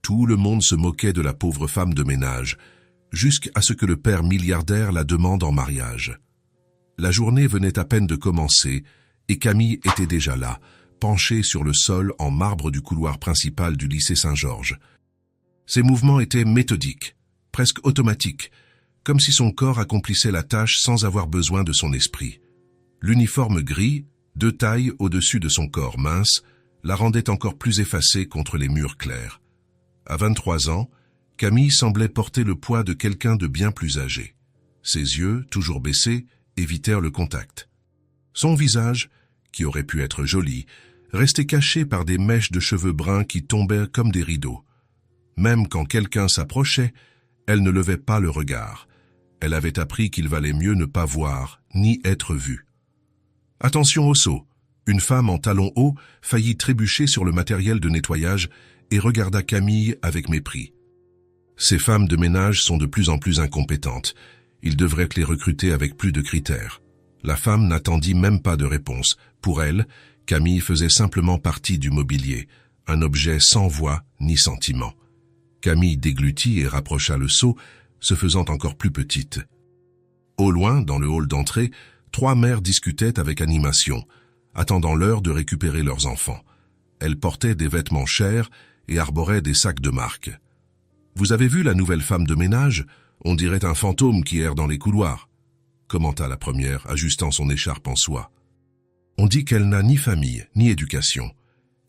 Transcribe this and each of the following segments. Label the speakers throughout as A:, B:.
A: Tout le monde se moquait de la pauvre femme de ménage, jusqu'à ce que le père milliardaire la demande en mariage. La journée venait à peine de commencer, et Camille était déjà là, penchée sur le sol en marbre du couloir principal du lycée Saint-Georges. Ses mouvements étaient méthodiques, presque automatiques, comme si son corps accomplissait la tâche sans avoir besoin de son esprit. L'uniforme gris, 2 tailles au-dessus de son corps mince, la rendait encore plus effacée contre les murs clairs. À 23 ans, Camille semblait porter le poids de quelqu'un de bien plus âgé. Ses yeux, toujours baissés, évitèrent le contact. Son visage, qui aurait pu être joli, restait caché par des mèches de cheveux bruns qui tombaient comme des rideaux. Même quand quelqu'un s'approchait, elle ne levait pas le regard. Elle avait appris qu'il valait mieux ne pas voir, ni être vue. Attention au saut. Une femme en talons hauts faillit trébucher sur le matériel de nettoyage et regarda Camille avec mépris. Ces femmes de ménage sont de plus en plus incompétentes. Ils devraient les recruter avec plus de critères. La femme n'attendit même pas de réponse. Pour elle, Camille faisait simplement partie du mobilier, un objet sans voix ni sentiment. Camille déglutit et rapprocha le seau, se faisant encore plus petite. Au loin, dans le hall d'entrée, 3 mères discutaient avec animation, attendant l'heure de récupérer leurs enfants. Elles portaient des vêtements chers et arboraient des sacs de marque. « Vous avez vu la nouvelle femme de ménage ? On dirait un fantôme qui erre dans les couloirs », commenta la première, ajustant son écharpe en soie. « On dit qu'elle n'a ni famille, ni éducation.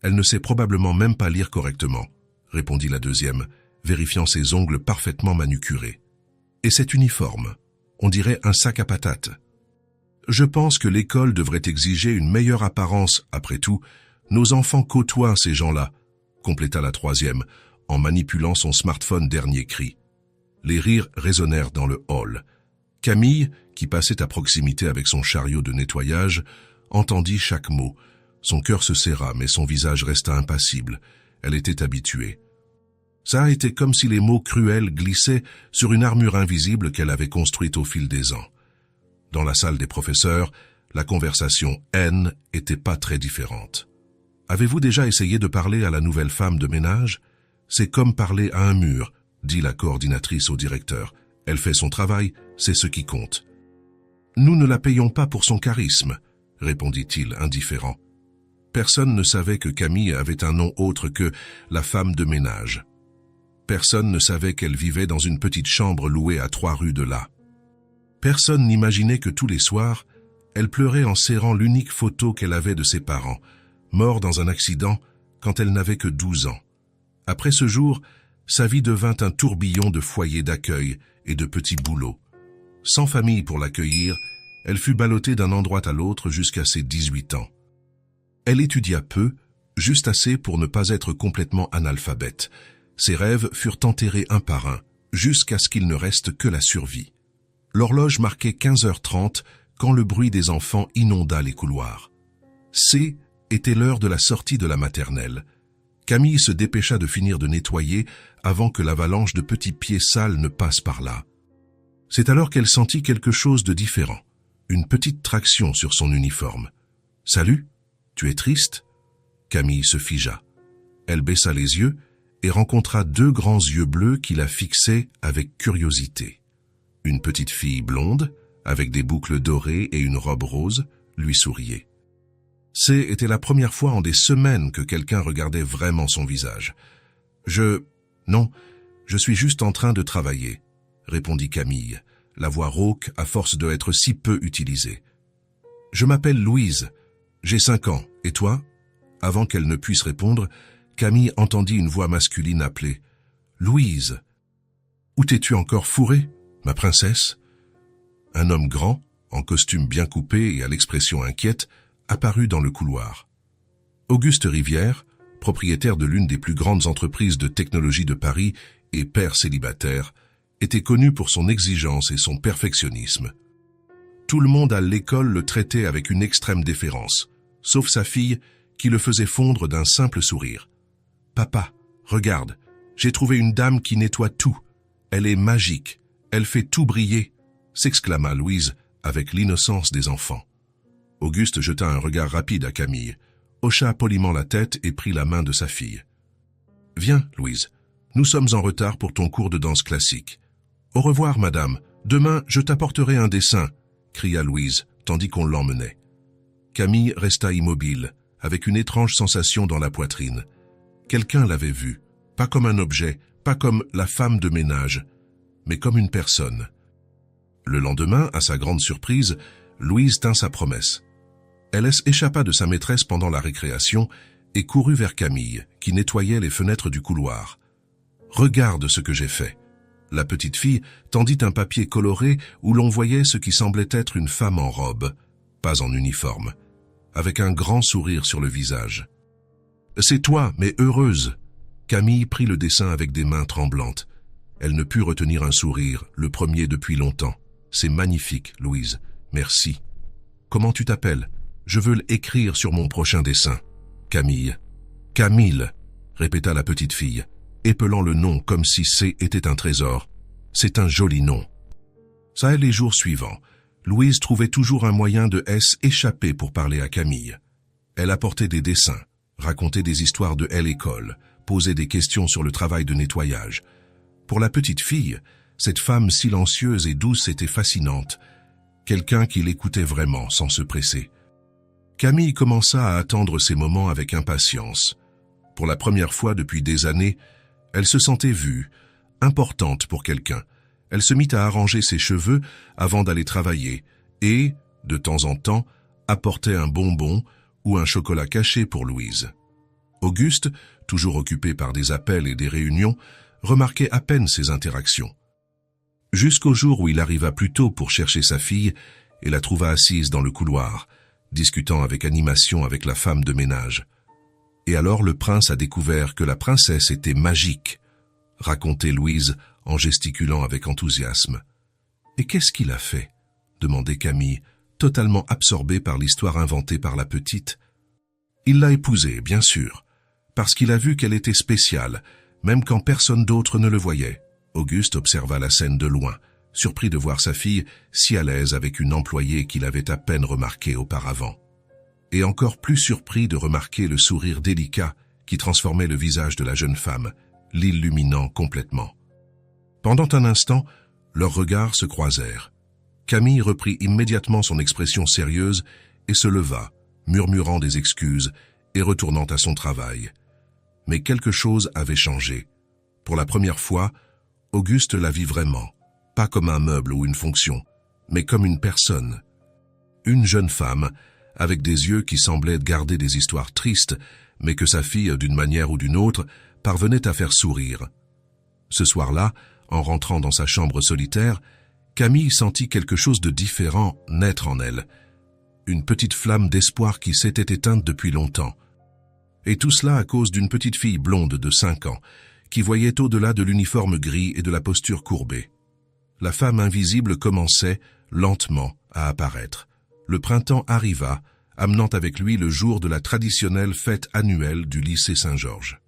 A: Elle ne sait probablement même pas lire correctement », répondit la deuxième, vérifiant ses ongles parfaitement manucurés. « Et cet uniforme, on dirait un sac à patates. » « Je pense que l'école devrait exiger une meilleure apparence. Après tout, nos enfants côtoient ces gens-là, » compléta la troisième, en manipulant son smartphone dernier cri. Les rires résonnèrent dans le hall. Camille, qui passait à proximité avec son chariot de nettoyage, entendit chaque mot. Son cœur se serra, mais son visage resta impassible. Elle était habituée. Ça a été comme si les mots cruels glissaient sur une armure invisible qu'elle avait construite au fil des ans. Dans la salle des professeurs, la conversation haine était pas très différente. « Avez-vous déjà essayé de parler à la nouvelle femme de ménage ? C'est comme parler à un mur, » dit la coordinatrice au directeur. « Elle fait son travail, c'est ce qui compte. »« Nous ne la payons pas pour son charisme, » répondit-il indifférent. Personne ne savait que Camille avait un nom autre que la femme de ménage. Personne ne savait qu'elle vivait dans une petite chambre louée à 3 rues de là. Personne n'imaginait que tous les soirs, elle pleurait en serrant l'unique photo qu'elle avait de ses parents, morts dans un accident quand elle n'avait que 12 ans. Après ce jour, sa vie devint un tourbillon de foyers d'accueil et de petits boulots. Sans famille pour l'accueillir, elle fut ballottée d'un endroit à l'autre jusqu'à ses 18 ans. Elle étudia peu, juste assez pour ne pas être complètement analphabète. Ses rêves furent enterrés un par un, jusqu'à ce qu'il ne reste que la survie. L'horloge marquait 15h30 quand le bruit des enfants inonda les couloirs. Était l'heure de la sortie de la maternelle. Camille se dépêcha de finir de nettoyer avant que l'avalanche de petits pieds sales ne passe par là. C'est alors qu'elle sentit quelque chose de différent, une petite traction sur son uniforme. « Salut, tu es triste ?» Camille se figea. Elle baissa les yeux et rencontra 2 grands yeux bleus qui la fixaient avec curiosité. Une petite fille blonde, avec des boucles dorées et une robe rose, lui souriait. C'était la première fois en des semaines que quelqu'un regardait vraiment son visage. Non, je suis juste en train de travailler, répondit Camille, la voix rauque à force de être si peu utilisée. Je m'appelle Louise, j'ai 5 ans, et toi ? Avant qu'elle ne puisse répondre, Camille entendit une voix masculine appeler « Louise, où t'es-tu encore fourrée, ma princesse ?» Un homme grand, en costume bien coupé et à l'expression inquiète, apparut dans le couloir. Auguste Rivière, propriétaire de l'une des plus grandes entreprises de technologie de Paris et père célibataire, était connu pour son exigence et son perfectionnisme. Tout le monde à l'école le traitait avec une extrême déférence, sauf sa fille qui le faisait fondre d'un simple sourire. « Papa, regarde, j'ai trouvé une dame qui nettoie tout. Elle est magique, elle fait tout briller », s'exclama Louise avec l'innocence des enfants. Auguste jeta un regard rapide à Camille, hocha poliment la tête et prit la main de sa fille. « Viens, Louise, Nous sommes en retard pour ton cours de danse classique. »« Au revoir, madame. Demain, je t'apporterai un dessin » cria Louise, tandis qu'on l'emmenait. Camille resta immobile, avec une étrange sensation dans la poitrine. Quelqu'un l'avait vue, pas comme un objet, pas comme la femme de ménage, mais comme une personne. Le lendemain, à sa grande surprise, Louise tint sa promesse. Elle échappa de sa maîtresse pendant la récréation et courut vers Camille, qui nettoyait les fenêtres du couloir. « Regarde ce que j'ai fait !» La petite fille tendit un papier coloré où l'on voyait ce qui semblait être une femme en robe, pas en uniforme, avec un grand sourire sur le visage. « C'est toi, mais heureuse !» Camille prit le dessin avec des mains tremblantes. Elle ne put retenir un sourire, le premier depuis longtemps. « C'est magnifique, Louise. Merci. Comment tu t'appelles ? Je veux l'écrire sur mon prochain dessin. »« Camille. »« Camille !» répéta la petite fille, épelant le nom comme si C était un trésor. « C'est un joli nom. » Ça et les jours suivants, Louise trouvait toujours un moyen de échapper pour parler à Camille. Elle apportait des dessins, racontait des histoires de l'école, posait des questions sur le travail de nettoyage. Pour la petite fille, cette femme silencieuse et douce était fascinante, quelqu'un qui l'écoutait vraiment sans se presser. Camille commença à attendre ces moments avec impatience. Pour la première fois depuis des années, elle se sentait vue, importante pour quelqu'un. Elle se mit à arranger ses cheveux avant d'aller travailler et, de temps en temps, apportait un bonbon ou un chocolat caché pour Louise. Auguste, toujours occupé par des appels et des réunions, remarquait à peine ces interactions. Jusqu'au jour où il arriva plus tôt pour chercher sa fille et la trouva assise dans le couloir, discutant avec animation avec la femme de ménage. Et alors le prince a découvert que la princesse était magique, racontait Louise en gesticulant avec enthousiasme. « Et qu'est-ce qu'il a fait ?» demandait Camille, totalement absorbée par l'histoire inventée par la petite. « Il l'a épousée, bien sûr, parce qu'il a vu qu'elle était spéciale, même quand personne d'autre ne le voyait. » Auguste observa la scène de loin, surpris de voir sa fille si à l'aise avec une employée qu'il avait à peine remarquée auparavant. Et encore plus surpris de remarquer le sourire délicat qui transformait le visage de la jeune femme, l'illuminant complètement. Pendant un instant, leurs regards se croisèrent. Camille reprit immédiatement son expression sérieuse et se leva, murmurant des excuses et retournant à son travail. Mais quelque chose avait changé. Pour la première fois, Auguste la vit vraiment, pas comme un meuble ou une fonction, mais comme une personne. Une jeune femme, avec des yeux qui semblaient garder des histoires tristes, mais que sa fille, d'une manière ou d'une autre, parvenait à faire sourire. Ce soir-là, en rentrant dans sa chambre solitaire, Camille sentit quelque chose de différent naître en elle. Une petite flamme d'espoir qui s'était éteinte depuis longtemps. Et tout cela à cause d'une petite fille blonde de 5 ans, qui voyait au-delà de l'uniforme gris et de la posture courbée. La femme invisible commençait, lentement, à apparaître. Le printemps arriva, amenant avec lui le jour de la traditionnelle fête annuelle du lycée Saint-Georges.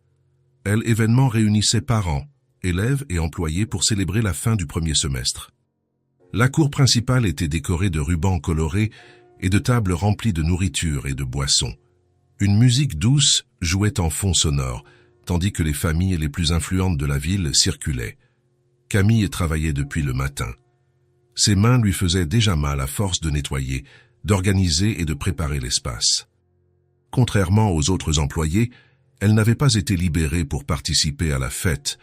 A: L'événement réunissait parents, élèves et employés pour célébrer la fin du premier semestre. La cour principale était décorée de rubans colorés et de tables remplies de nourriture et de boissons. Une musique douce jouait en fond sonore, tandis que les familles les plus influentes de la ville circulaient. Camille travaillait depuis le matin. Ses mains lui faisaient déjà mal à force de nettoyer, d'organiser et de préparer l'espace. Contrairement aux autres employés, elle n'avait pas été libérée pour participer à la fête.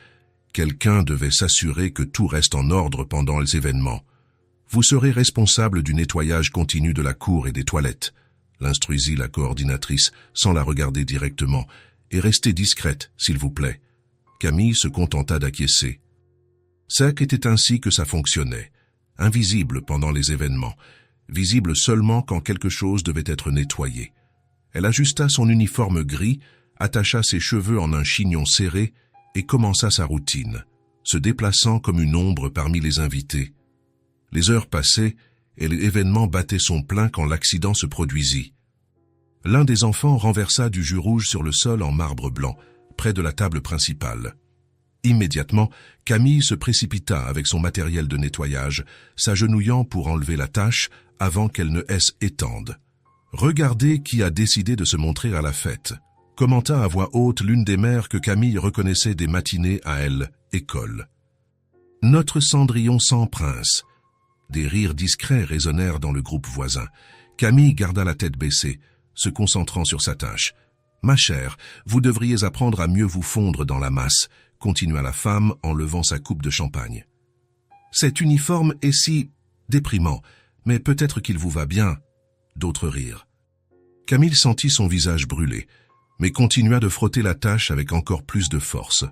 A: Quelqu'un devait s'assurer que tout reste en ordre pendant les événements. « Vous serez responsable du nettoyage continu de la cour et des toilettes », l'instruisit la coordinatrice sans la regarder directement. « Et restez discrète, s'il vous plaît. » Camille se contenta d'acquiescer. C'était ainsi que ça fonctionnait, invisible pendant les événements, visible seulement quand quelque chose devait être nettoyé. Elle ajusta son uniforme gris, attacha ses cheveux en un chignon serré et commença sa routine, se déplaçant comme une ombre parmi les invités. Les heures passaient et l'événement battait son plein quand l'accident se produisit. L'un des enfants renversa du jus rouge sur le sol en marbre blanc, près de la table principale. Immédiatement, Camille se précipita avec son matériel de nettoyage, s'agenouillant pour enlever la tache avant qu'elle ne étende. « Regardez qui a décidé de se montrer à la fête », commenta à voix haute l'une des mères que Camille reconnaissait des matinées à elle, école. Notre Cendrillon sans prince. Des rires discrets résonnèrent dans le groupe voisin. Camille garda la tête baissée, se concentrant sur sa tâche. Ma chère, vous devriez apprendre à mieux vous fondre dans la masse, continua la femme en levant sa coupe de champagne. Cet uniforme est si déprimant, mais peut-être qu'il vous va bien. D'autres rirent. Camille sentit son visage brûler, mais continua de frotter la tâche avec encore plus de force.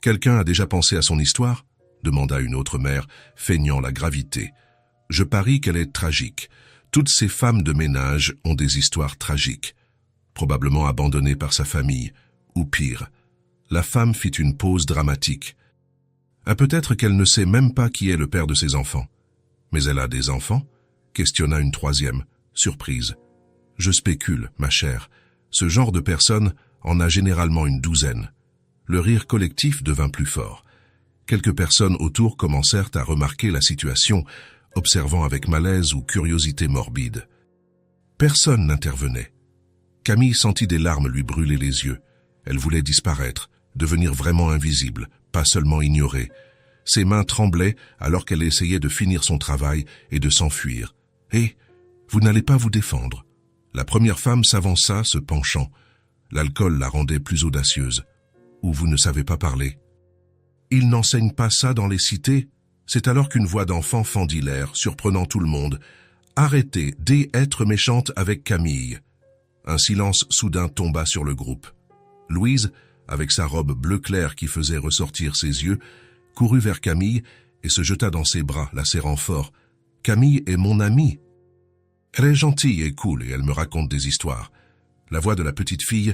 A: Quelqu'un a déjà pensé à son histoire ? Demanda une autre mère, feignant la gravité. Je parie qu'elle est tragique. Toutes ces femmes de ménage ont des histoires tragiques. Probablement abandonnée par sa famille, ou pire. La femme fit une pause dramatique. Ah, peut-être qu'elle ne sait même pas qui est le père de ses enfants. Mais elle a des enfants ? Questionna une troisième, surprise. Je spécule, ma chère. Ce genre de personne en a généralement une douzaine. Le rire collectif devint plus fort. Quelques personnes autour commencèrent à remarquer la situation, observant avec malaise ou curiosité morbide. Personne n'intervenait. Camille sentit des larmes lui brûler les yeux. Elle voulait disparaître, devenir vraiment invisible, pas seulement ignorée. Ses mains tremblaient alors qu'elle essayait de finir son travail et de s'enfuir. « Hé, vous n'allez pas vous défendre !» La première femme s'avança, se penchant. L'alcool la rendait plus audacieuse. « Ou vous ne savez pas parler ?» « Ils n'enseignent pas ça dans les cités ?» C'est alors qu'une voix d'enfant fendit l'air, surprenant tout le monde. « Arrêtez d'être méchante avec Camille !» Un silence soudain tomba sur le groupe. Louise, avec sa robe bleu clair qui faisait ressortir ses yeux, courut vers Camille et se jeta dans ses bras, la serrant fort. « Camille est mon amie. Elle est gentille et cool et elle me raconte des histoires. » La voix de la petite fille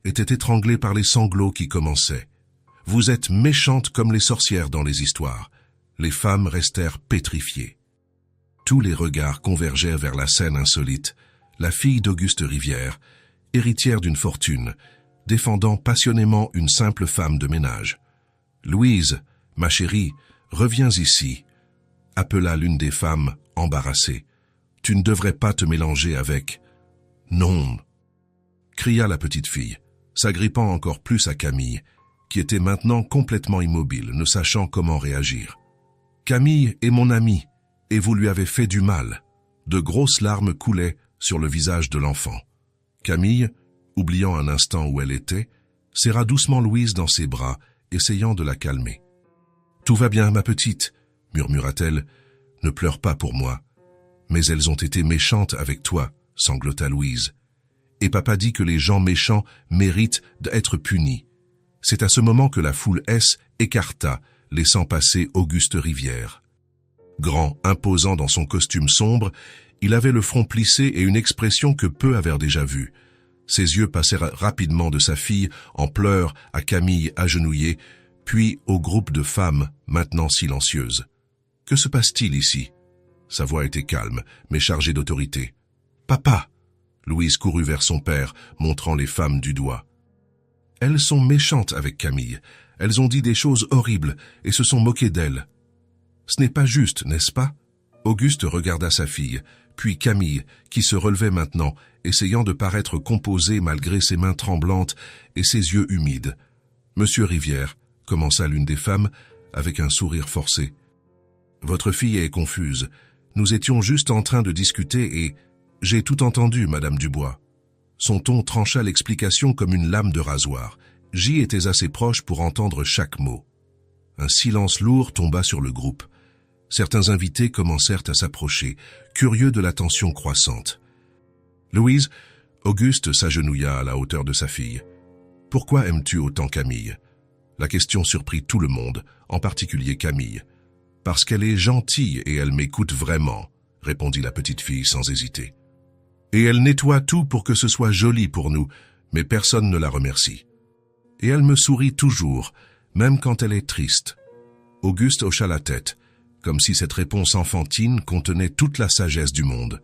A: était étranglée par les sanglots qui commençaient. « Vous êtes méchante comme les sorcières dans les histoires. » Les femmes restèrent pétrifiées. Tous les regards convergèrent vers la scène insolite. La fille d'Auguste Rivière, héritière d'une fortune, défendant passionnément une simple femme de ménage. « Louise, ma chérie, reviens ici », appela l'une des femmes, embarrassée. « Tu ne devrais pas te mélanger avec... »« Non !» cria la petite fille, s'agrippant encore plus à Camille, qui était maintenant complètement immobile, ne sachant comment réagir. « Camille est mon amie, et vous lui avez fait du mal. » De grosses larmes coulaient sur le visage de l'enfant. Camille, oubliant un instant où elle était, serra doucement Louise dans ses bras, essayant de la calmer. « Tout va bien, ma petite, » murmura-t-elle. « Ne pleure pas pour moi. »« Mais elles ont été méchantes avec toi, » sanglota Louise. « Et papa dit que les gens méchants méritent d'être punis. » C'est à ce moment que la foule écarta, laissant passer Auguste Rivière. Grand, imposant dans son costume sombre, il avait le front plissé et une expression que peu avaient déjà vue. Ses yeux passèrent rapidement de sa fille en pleurs à Camille agenouillée, puis au groupe de femmes maintenant silencieuses. « Que se passe-t-il ici ?» Sa voix était calme, mais chargée d'autorité. « Papa !» Louise courut vers son père, montrant les femmes du doigt. Elles sont méchantes avec Camille. Elles ont dit des choses horribles et se sont moquées d'elle. Ce n'est pas juste, n'est-ce pas? Auguste regarda sa fille, puis Camille, qui se relevait maintenant, essayant de paraître composée malgré ses mains tremblantes et ses yeux humides. « Monsieur Rivière, » commença l'une des femmes, avec un sourire forcé. « Votre fille est confuse. Nous étions juste en train de discuter et... J'ai tout entendu, Madame Dubois. » Son ton trancha l'explication comme une lame de rasoir. J'y étais assez proche pour entendre chaque mot. Un silence lourd tomba sur le groupe. Certains invités commencèrent à s'approcher, curieux de la tension croissante. « Louise », Auguste s'agenouilla à la hauteur de sa fille. « Pourquoi aimes-tu autant Camille ?» La question surprit tout le monde, en particulier Camille. « Parce qu'elle est gentille et elle m'écoute vraiment », répondit la petite fille sans hésiter. « Et elle nettoie tout pour que ce soit joli pour nous, mais personne ne la remercie. Et elle me sourit toujours, même quand elle est triste. » Auguste hocha la tête, comme si cette réponse enfantine contenait toute la sagesse du monde.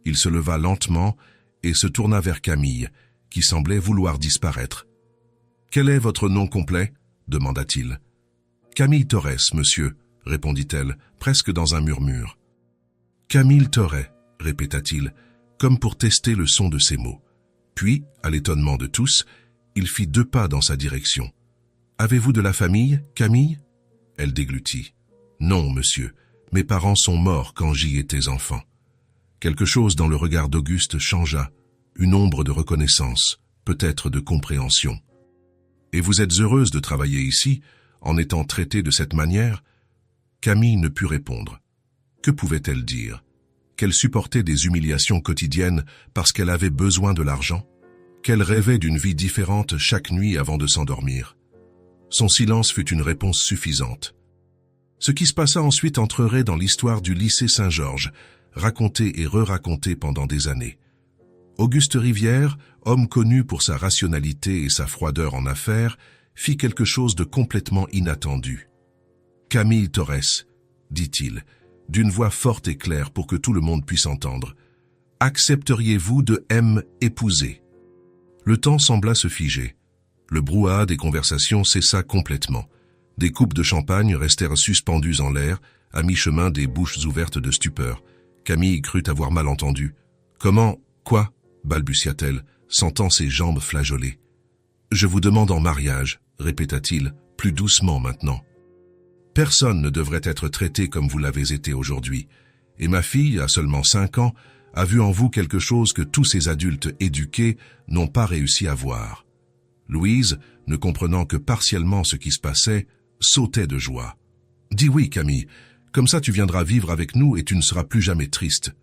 A: Il se leva lentement et se tourna vers Camille, qui semblait vouloir disparaître. « Quel est votre nom complet ?» demanda-t-il. « Camille Torres, monsieur, » répondit-elle, presque dans un murmure. « Camille Torres, » répéta-t-il, comme pour tester le son de ses mots. Puis, à l'étonnement de tous, il fit 2 pas dans sa direction. « Avez-vous de la famille, Camille ?» Elle déglutit. « Non, monsieur, mes parents sont morts quand j'y étais enfant. » Quelque chose dans le regard d'Auguste changea, une ombre de reconnaissance, peut-être de compréhension. « Et vous êtes heureuse de travailler ici, en étant traitée de cette manière ?» Camille ne put répondre. Que pouvait-elle dire? Qu'elle supportait des humiliations quotidiennes parce qu'elle avait besoin de l'argent? Qu'elle rêvait d'une vie différente chaque nuit avant de s'endormir? Son silence fut une réponse suffisante. Ce qui se passa ensuite entrerait dans l'histoire du lycée Saint-Georges, racontée et re-racontée pendant des années. Auguste Rivière, homme connu pour sa rationalité et sa froideur en affaires, fit quelque chose de complètement inattendu. « Camille Torres, dit-il, d'une voix forte et claire pour que tout le monde puisse entendre, « accepteriez-vous de m'épouser ?» Le temps sembla se figer. Le brouhaha des conversations cessa complètement. Des coupes de champagne restèrent suspendues en l'air, à mi-chemin des bouches ouvertes de stupeur. Camille crut avoir mal entendu. « Comment? Quoi ?» balbutia-t-elle, sentant ses jambes flageoler. « Je vous demande en mariage, » répéta-t-il, plus doucement maintenant. « Personne ne devrait être traité comme vous l'avez été aujourd'hui, et ma fille, à seulement 5 ans, a vu en vous quelque chose que tous ces adultes éduqués n'ont pas réussi à voir. » Louise, ne comprenant que partiellement ce qui se passait, sautait de joie. « Dis oui, Camille, comme ça tu viendras vivre avec nous et tu ne seras plus jamais triste. »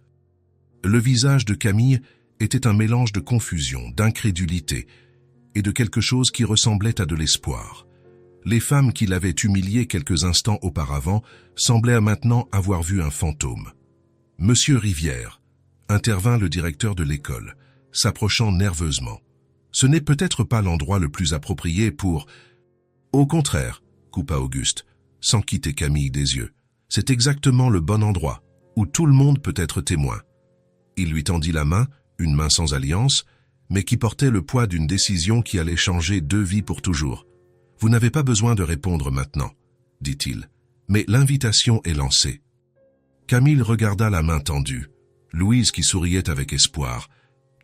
A: Le visage de Camille était un mélange de confusion, d'incrédulité et de quelque chose qui ressemblait à de l'espoir. Les femmes qui l'avaient humilié quelques instants auparavant semblaient maintenant avoir vu un fantôme. « Monsieur Rivière », intervint le directeur de l'école, s'approchant nerveusement. « Ce n'est peut-être pas l'endroit le plus approprié pour... » « Au contraire, » coupa Auguste, sans quitter Camille des yeux. « C'est exactement le bon endroit, où tout le monde peut être témoin. » Il lui tendit la main, une main sans alliance, mais qui portait le poids d'une décision qui allait changer 2 vies pour toujours. « Vous n'avez pas besoin de répondre maintenant, » dit-il, « mais l'invitation est lancée. » Camille regarda la main tendue, Louise qui souriait avec espoir,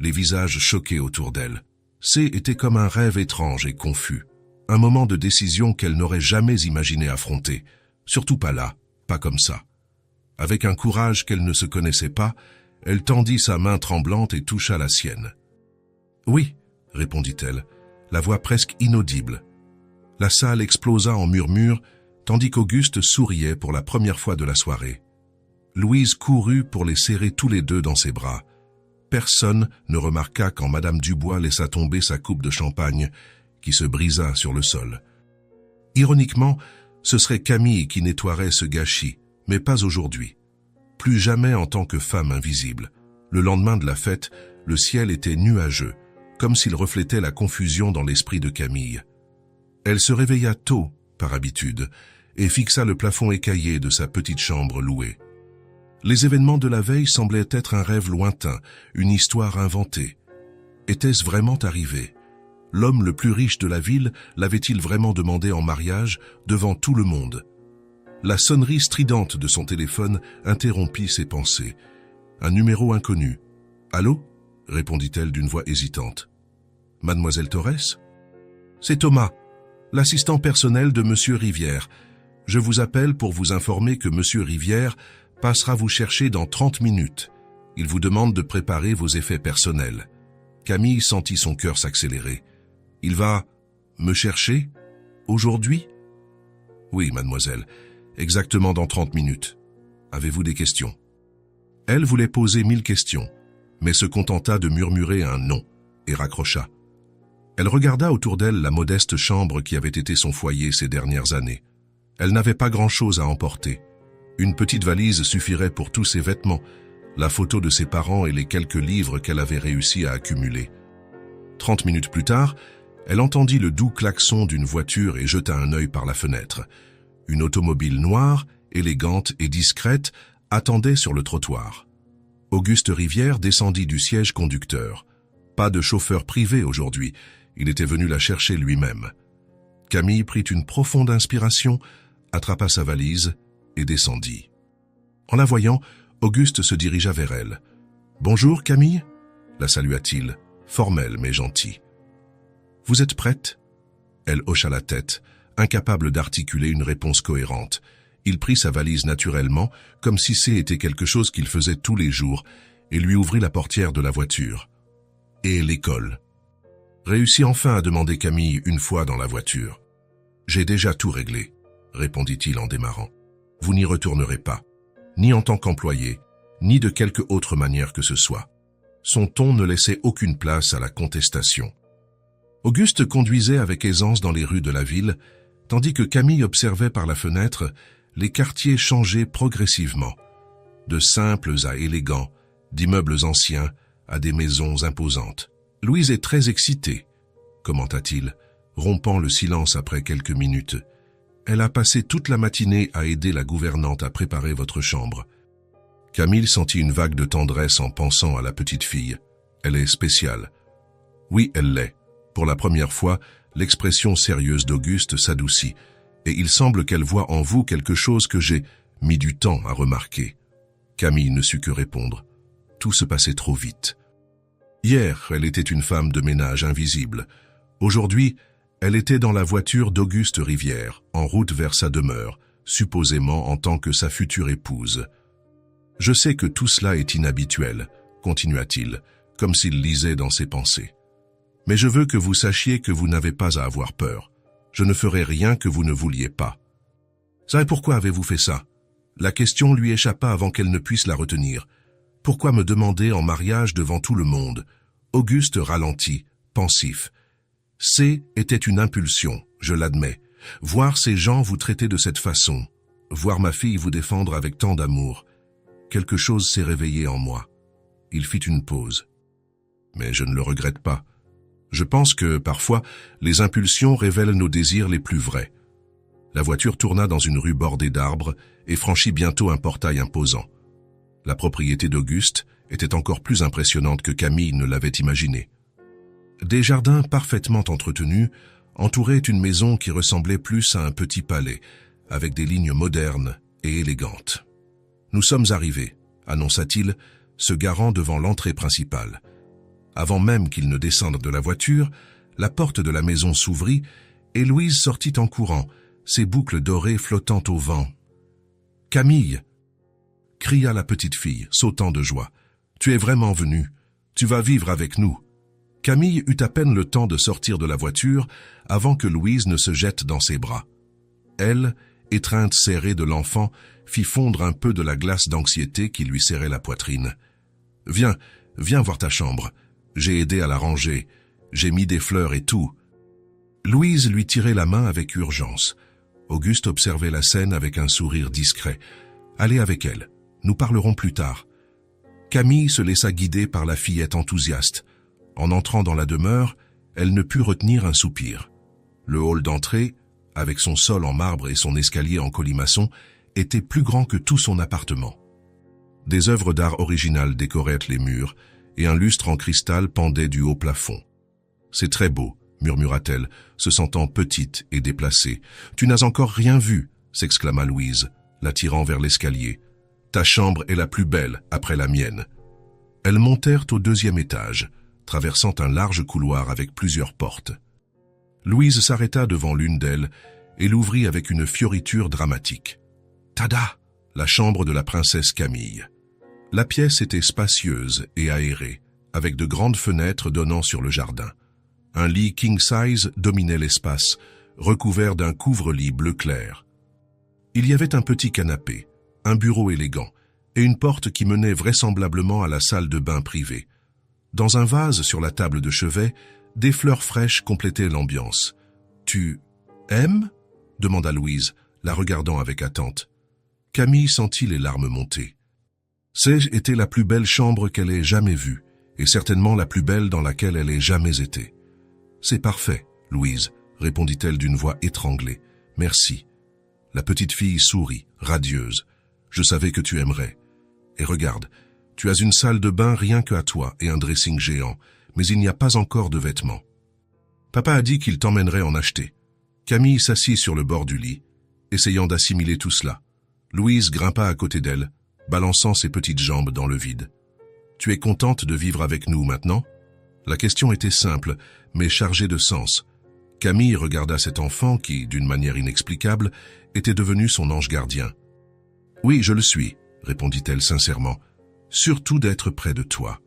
A: les visages choqués autour d'elle. C'était comme un rêve étrange et confus, un moment de décision qu'elle n'aurait jamais imaginé affronter, surtout pas là, pas comme ça. Avec un courage qu'elle ne se connaissait pas, elle tendit sa main tremblante et toucha la sienne. « Oui, » répondit-elle, la voix presque inaudible. La salle explosa en murmures, tandis qu'Auguste souriait pour la première fois de la soirée. Louise courut pour les serrer tous les deux dans ses bras. Personne ne remarqua quand Madame Dubois laissa tomber sa coupe de champagne, qui se brisa sur le sol. Ironiquement, ce serait Camille qui nettoierait ce gâchis, mais pas aujourd'hui. Plus jamais en tant que femme invisible. Le lendemain de la fête, le ciel était nuageux, comme s'il reflétait la confusion dans l'esprit de Camille. Elle se réveilla tôt, par habitude, et fixa le plafond écaillé de sa petite chambre louée. Les événements de la veille semblaient être un rêve lointain, une histoire inventée. Était-ce vraiment arrivé? L'homme le plus riche de la ville l'avait-il vraiment demandé en mariage devant tout le monde? La sonnerie stridente de son téléphone interrompit ses pensées. Un numéro inconnu. « Allô ?» répondit-elle d'une voix hésitante. « Mademoiselle Torres ?»« C'est Thomas, l'assistant personnel de Monsieur Rivière. Je vous appelle pour vous informer que Monsieur Rivière passera vous chercher dans 30 minutes. Il vous demande de préparer vos effets personnels. » Camille sentit son cœur s'accélérer. « Il va me chercher? Aujourd'hui? » ?»« Oui, mademoiselle, exactement dans 30 minutes. Avez-vous des questions ?» Elle voulait poser 1000 questions, mais se contenta de murmurer un non et raccrocha. Elle regarda autour d'elle la modeste chambre qui avait été son foyer ces dernières années. Elle n'avait pas grand-chose à emporter. Une petite valise suffirait pour tous ses vêtements, la photo de ses parents et les quelques livres qu'elle avait réussi à accumuler. 30 minutes plus tard, elle entendit le doux klaxon d'une voiture et jeta un œil par la fenêtre. Une automobile noire, élégante et discrète, attendait sur le trottoir. Auguste Rivière descendit du siège conducteur. Pas de chauffeur privé aujourd'hui, il était venu la chercher lui-même. Camille prit une profonde inspiration, attrapa sa valise et descendit. En la voyant, Auguste se dirigea vers elle. « Bonjour, Camille ?» la salua-t-il, formel mais gentil. « Vous êtes prête ?» Elle hocha la tête, incapable d'articuler une réponse cohérente. Il prit sa valise naturellement, comme si c'était quelque chose qu'il faisait tous les jours, et lui ouvrit la portière de la voiture. « Et l'école ?» Réussit enfin à demander Camille une fois dans la voiture. « J'ai déjà tout réglé, » répondit-il en démarrant. « Vous n'y retournerez pas, ni en tant qu'employé, ni de quelque autre manière que ce soit. » Son ton ne laissait aucune place à la contestation. Auguste conduisait avec aisance dans les rues de la ville, tandis que Camille observait par la fenêtre les quartiers changer progressivement, de simples à élégants, d'immeubles anciens à des maisons imposantes. « Louise est très excitée, » commenta-t-il, rompant le silence après quelques minutes. « Elle a passé toute la matinée à aider la gouvernante à préparer votre chambre. » Camille sentit une vague de tendresse en pensant à la petite fille. Elle est spéciale. Oui, elle l'est. Pour la première fois, l'expression sérieuse d'Auguste s'adoucit, et il semble qu'elle voit en vous quelque chose que j'ai mis du temps à remarquer. Camille ne sut que répondre. Tout se passait trop vite. Hier, elle était une femme de ménage invisible. Aujourd'hui, elle était dans la voiture d'Auguste Rivière, en route vers sa demeure, supposément en tant que sa future épouse. « Je sais que tout cela est inhabituel, » continua-t-il, comme s'il lisait dans ses pensées. « Mais je veux que vous sachiez que vous n'avez pas à avoir peur. Je ne ferai rien que vous ne vouliez pas. »« Ça et pourquoi avez-vous fait ça ?» La question lui échappa avant qu'elle ne puisse la retenir. « Pourquoi me demander en mariage devant tout le monde ?» Auguste ralentit, pensif. « C'est était une impulsion, je l'admets. Voir ces gens vous traiter de cette façon, voir ma fille vous défendre avec tant d'amour. Quelque chose s'est réveillé en moi. » Il fit une pause. « Mais je ne le regrette pas. Je pense que, parfois, les impulsions révèlent nos désirs les plus vrais. » La voiture tourna dans une rue bordée d'arbres et franchit bientôt un portail imposant. La propriété d'Auguste était encore plus impressionnante que Camille ne l'avait imaginé. Des jardins parfaitement entretenus entouraient une maison qui ressemblait plus à un petit palais, avec des lignes modernes et élégantes. « Nous sommes arrivés », annonça-t-il, se garant devant l'entrée principale. Avant même qu'il ne descende de la voiture, la porte de la maison s'ouvrit et Louise sortit en courant, ses boucles dorées flottant au vent. « Camille !» cria la petite fille, sautant de joie. « Tu es vraiment venue. Tu vas vivre avec nous. » Camille eut à peine le temps de sortir de la voiture avant que Louise ne se jette dans ses bras. Elle, étreinte serrée de l'enfant, fit fondre un peu de la glace d'anxiété qui lui serrait la poitrine. « Viens, viens voir ta chambre. J'ai aidé à la ranger. J'ai mis des fleurs et tout. » Louise lui tirait la main avec urgence. Auguste observait la scène avec un sourire discret. « Allez avec elle. Nous parlerons plus tard. » Camille se laissa guider par la fillette enthousiaste. En entrant dans la demeure, elle ne put retenir un soupir. Le hall d'entrée, avec son sol en marbre et son escalier en colimaçon, était plus grand que tout son appartement. Des œuvres d'art originales décoraient les murs, et un lustre en cristal pendait du haut plafond. « C'est très beau, » murmura-t-elle, se sentant petite et déplacée. « Tu n'as encore rien vu » s'exclama Louise, l'attirant vers l'escalier. « Ta chambre est la plus belle après la mienne. » Elles montèrent au 2e étage, traversant un large couloir avec plusieurs portes. Louise s'arrêta devant l'une d'elles et l'ouvrit avec une fioriture dramatique. Tada! La chambre de la princesse Camille. La pièce était spacieuse et aérée, avec de grandes fenêtres donnant sur le jardin. Un lit king-size dominait l'espace, recouvert d'un couvre-lit bleu clair. Il y avait un petit canapé, un bureau élégant et une porte qui menait vraisemblablement à la salle de bain privée. Dans un vase sur la table de chevet, des fleurs fraîches complétaient l'ambiance. « Tu aimes ?» demanda Louise, la regardant avec attente. Camille sentit les larmes monter. C'était la plus belle chambre qu'elle ait jamais vue, et certainement la plus belle dans laquelle elle ait jamais été. « C'est parfait, Louise, » répondit-elle d'une voix étranglée. « Merci. » La petite fille sourit, radieuse. « Je savais que tu aimerais. Et regarde, tu as une salle de bain rien que à toi et un dressing géant, mais il n'y a pas encore de vêtements. Papa a dit qu'il t'emmènerait en acheter. » Camille s'assit sur le bord du lit, essayant d'assimiler tout cela. Louise grimpa à côté d'elle, balançant ses petites jambes dans le vide. « Tu es contente de vivre avec nous maintenant ?» La question était simple, mais chargée de sens. Camille regarda cet enfant qui, d'une manière inexplicable, était devenu son ange gardien. « Oui, je le suis, » répondit-elle sincèrement. « Surtout d'être près de toi. »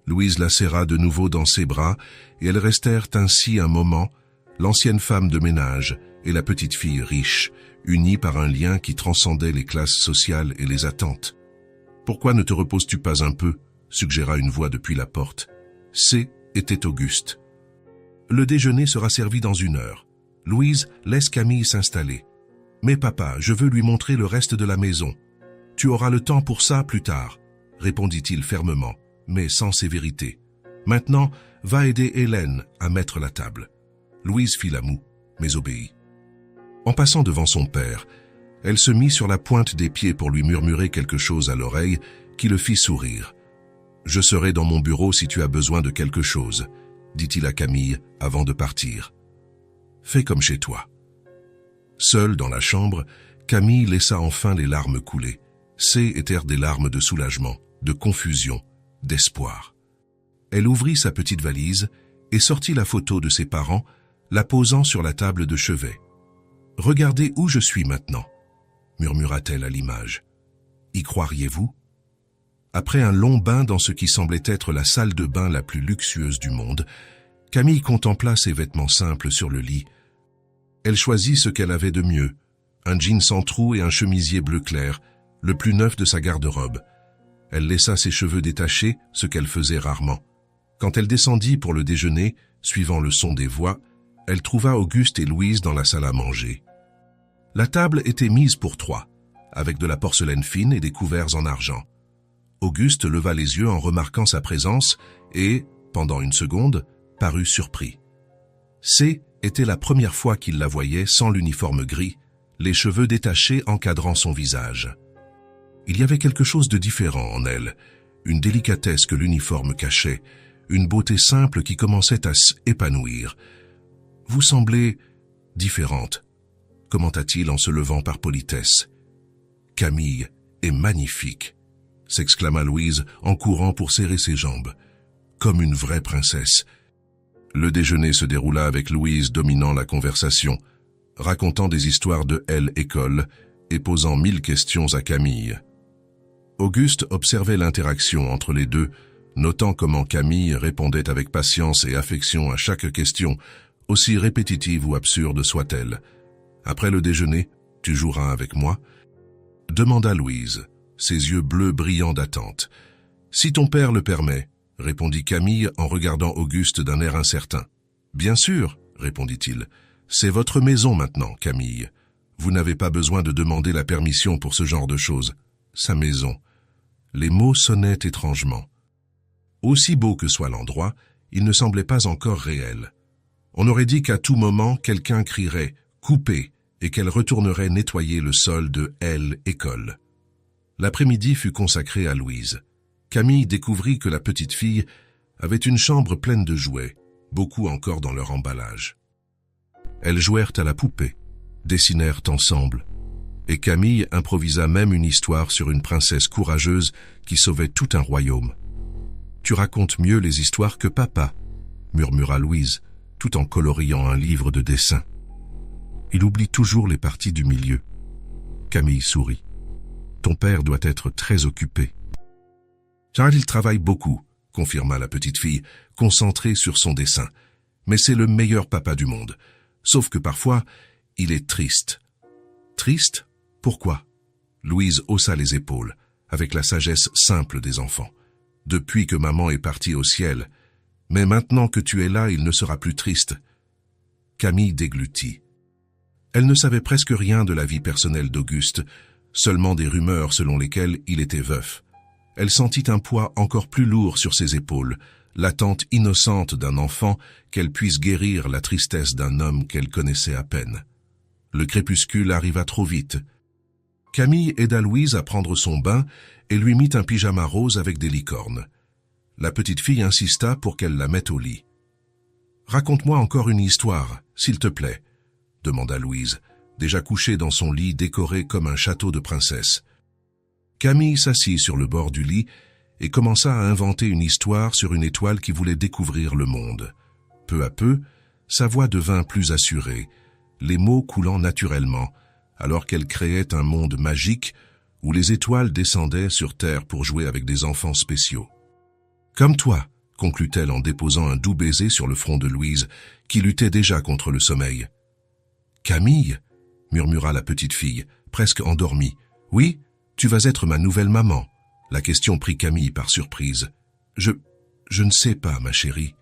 A: Louise la serra de nouveau dans ses bras, et elles restèrent ainsi un moment, l'ancienne femme de ménage et la petite fille riche, unies par un lien qui transcendait les classes sociales et les attentes. « Pourquoi ne te reposes-tu pas un peu ?» suggéra une voix depuis la porte. C était Auguste. « Le déjeuner sera servi dans 1 heure. Louise, laisse Camille s'installer. Mais papa, je veux lui montrer le reste de la maison. Tu auras le temps pour ça plus tard, répondit-il fermement, mais sans sévérité. Maintenant, va aider Hélène à mettre la table. Louise fit la moue, mais obéit. En passant devant son père, elle se mit sur la pointe des pieds pour lui murmurer quelque chose à l'oreille qui le fit sourire. « Je serai dans mon bureau si tu as besoin de quelque chose, » dit-il à Camille avant de partir. « Fais comme chez toi. » Seule dans la chambre, Camille laissa enfin les larmes couler. Ces étaient des larmes de soulagement, de confusion, d'espoir. Elle ouvrit sa petite valise et sortit la photo de ses parents, la posant sur la table de chevet. « Regardez où je suis maintenant, » murmura-t-elle à l'image. « Y croiriez-vous » Après un long bain dans ce qui semblait être la salle de bain la plus luxueuse du monde, Camille contempla ses vêtements simples sur le lit. Elle choisit ce qu'elle avait de mieux, un jean sans trous et un chemisier bleu clair, le plus neuf de sa garde-robe. Elle laissa ses cheveux détachés, ce qu'elle faisait rarement. Quand elle descendit pour le déjeuner, suivant le son des voix, elle trouva Auguste et Louise dans la salle à manger. La table était mise pour 3, avec de la porcelaine fine et des couverts en argent. Auguste leva les yeux en remarquant sa présence et, pendant 1 seconde, parut surpris. C était la première fois qu'il la voyait sans l'uniforme gris, les cheveux détachés encadrant son visage. Il y avait quelque chose de différent en elle, une délicatesse que l'uniforme cachait, une beauté simple qui commençait à s'épanouir. « Vous semblez différente », commenta-t-il en se levant par politesse. « Camille est magnifique », s'exclama Louise en courant pour serrer ses jambes. « Comme une vraie princesse. » Le déjeuner se déroula avec Louise dominant la conversation, racontant des histoires de école et posant 1000 questions à Camille. Auguste observait l'interaction entre les deux, notant comment Camille répondait avec patience et affection à chaque question, aussi répétitive ou absurde soit-elle. Après le déjeuner, « Tu joueras avec moi ?» demanda Louise, ses yeux bleus brillants d'attente. « Si ton père le permet, » répondit Camille en regardant Auguste d'un air incertain. « Bien sûr, » répondit-il. « C'est votre maison maintenant, Camille. Vous n'avez pas besoin de demander la permission pour ce genre de choses. Sa maison. » Les mots sonnaient étrangement. Aussi beau que soit l'endroit, il ne semblait pas encore réel. On aurait dit qu'à tout moment, quelqu'un crierait « Coupez !» et qu'elle retournerait nettoyer le sol de école. L'après-midi fut consacré à Louise. Camille découvrit que la petite fille avait une chambre pleine de jouets, beaucoup encore dans leur emballage. Elles jouèrent à la poupée, dessinèrent ensemble, et Camille improvisa même une histoire sur une princesse courageuse qui sauvait tout un royaume. « Tu racontes mieux les histoires que papa », murmura Louise, tout en coloriant un livre de dessin. Il oublie toujours les parties du milieu. Camille sourit. Ton père doit être très occupé. Car il travaille beaucoup, confirma la petite fille, concentrée sur son dessin. Mais c'est le meilleur papa du monde. Sauf que parfois, il est triste. Triste? Pourquoi? Louise haussa les épaules, avec la sagesse simple des enfants. Depuis que maman est partie au ciel. Mais maintenant que tu es là, il ne sera plus triste. Camille déglutit. Elle ne savait presque rien de la vie personnelle d'Auguste, seulement des rumeurs selon lesquelles il était veuf. Elle sentit un poids encore plus lourd sur ses épaules, l'attente innocente d'un enfant qu'elle puisse guérir la tristesse d'un homme qu'elle connaissait à peine. Le crépuscule arriva trop vite. Camille aida Louise à prendre son bain et lui mit un pyjama rose avec des licornes. La petite fille insista pour qu'elle la mette au lit. « Raconte-moi encore une histoire, s'il te plaît », demanda Louise, déjà couchée dans son lit décoré comme un château de princesse. Camille s'assit sur le bord du lit et commença à inventer une histoire sur une étoile qui voulait découvrir le monde. Peu à peu, sa voix devint plus assurée, les mots coulant naturellement, alors qu'elle créait un monde magique où les étoiles descendaient sur Terre pour jouer avec des enfants spéciaux. « Comme toi », conclut-elle en déposant un doux baiser sur le front de Louise, qui luttait déjà contre le sommeil. « Camille » murmura la petite fille, presque endormie. « Oui, tu vas être ma nouvelle maman. » La question prit Camille par surprise. « Je ne sais pas, ma chérie.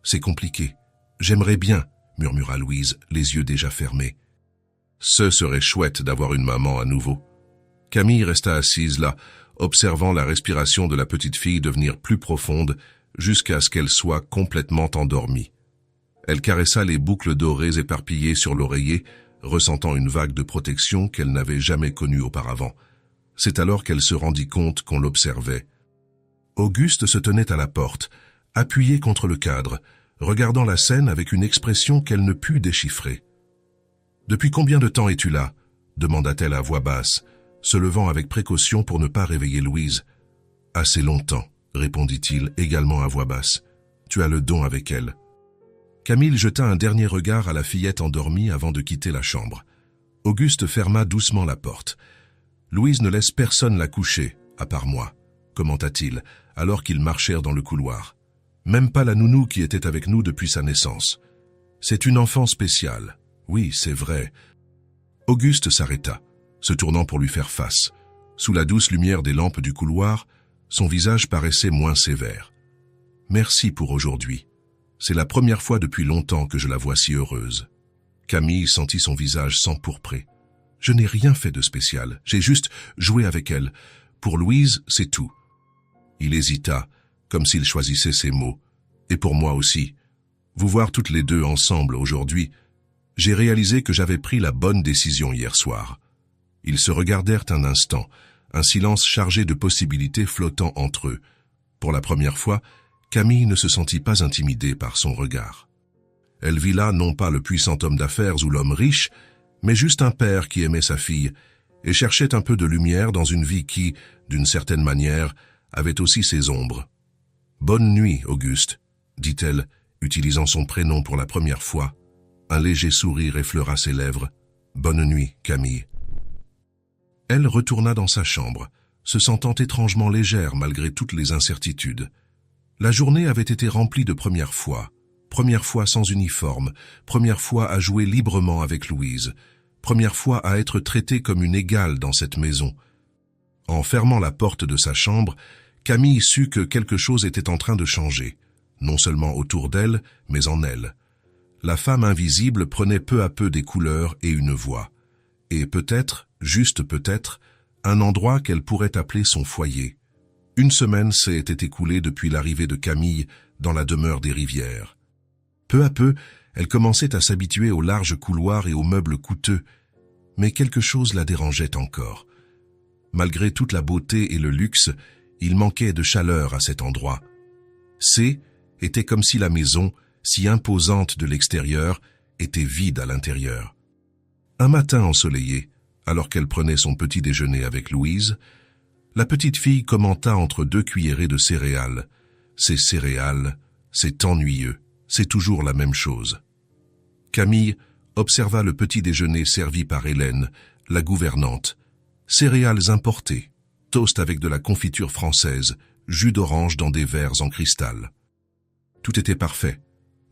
A: C'est compliqué. J'aimerais bien, » murmura Louise, les yeux déjà fermés. « Ce serait chouette d'avoir une maman à nouveau. » Camille resta assise là, observant la respiration de la petite fille devenir plus profonde jusqu'à ce qu'elle soit complètement endormie. Elle caressa les boucles dorées éparpillées sur l'oreiller, ressentant une vague de protection qu'elle n'avait jamais connue auparavant. C'est alors qu'elle se rendit compte qu'on l'observait. Auguste se tenait à la porte, appuyé contre le cadre, regardant la scène avec une expression qu'elle ne put déchiffrer. « Depuis combien de temps es-tu là » demanda-t-elle à voix basse, se levant avec précaution pour ne pas réveiller Louise. « Assez longtemps, » répondit-il également à voix basse. « Tu as le don avec elle. » Camille jeta un dernier regard à la fillette endormie avant de quitter la chambre. Auguste ferma doucement la porte. « Louise ne laisse personne la coucher, à part moi, » commenta-t-il, alors qu'ils marchèrent dans le couloir. « Même pas la nounou qui était avec nous depuis sa naissance. C'est une enfant spéciale. Oui, c'est vrai. » Auguste s'arrêta, se tournant pour lui faire face. Sous la douce lumière des lampes du couloir, son visage paraissait moins sévère. « Merci pour aujourd'hui. C'est la première fois depuis longtemps que je la vois si heureuse. » Camille sentit son visage s'empourprer. « Je n'ai rien fait de spécial, j'ai juste joué avec elle. Pour Louise, c'est tout. » Il hésita, comme s'il choisissait ses mots. « Et pour moi aussi. Vous voir toutes les deux ensemble aujourd'hui, j'ai réalisé que j'avais pris la bonne décision hier soir. » Ils se regardèrent un instant, un silence chargé de possibilités flottant entre eux. Pour la première fois, Camille ne se sentit pas intimidée par son regard. Elle vit là non pas le puissant homme d'affaires ou l'homme riche, mais juste un père qui aimait sa fille et cherchait un peu de lumière dans une vie qui, d'une certaine manière, avait aussi ses ombres. « Bonne nuit, Auguste », dit-elle, utilisant son prénom pour la première fois. Un léger sourire effleura ses lèvres. « Bonne nuit, Camille. » Elle retourna dans sa chambre, se sentant étrangement légère malgré toutes les incertitudes. La journée avait été remplie de première fois sans uniforme, première fois à jouer librement avec Louise, première fois à être traitée comme une égale dans cette maison. En fermant la porte de sa chambre, Camille sut que quelque chose était en train de changer, non seulement autour d'elle, mais en elle. La femme invisible prenait peu à peu des couleurs et une voix, et peut-être, juste peut-être, un endroit qu'elle pourrait appeler son foyer. Une semaine s'était écoulée depuis l'arrivée de Camille dans la demeure des Rivières. Peu à peu, elle commençait à s'habituer aux larges couloirs et aux meubles coûteux, mais quelque chose la dérangeait encore. Malgré toute la beauté et le luxe, il manquait de chaleur à cet endroit. Était comme si la maison, si imposante de l'extérieur, était vide à l'intérieur. Un matin ensoleillé, alors qu'elle prenait son petit déjeuner avec Louise, la petite fille commenta entre deux cuillerées de céréales. « Ces céréales, c'est ennuyeux, c'est toujours la même chose. » Camille observa le petit déjeuner servi par Hélène, la gouvernante. Céréales importées, toast avec de la confiture française, jus d'orange dans des verres en cristal. Tout était parfait,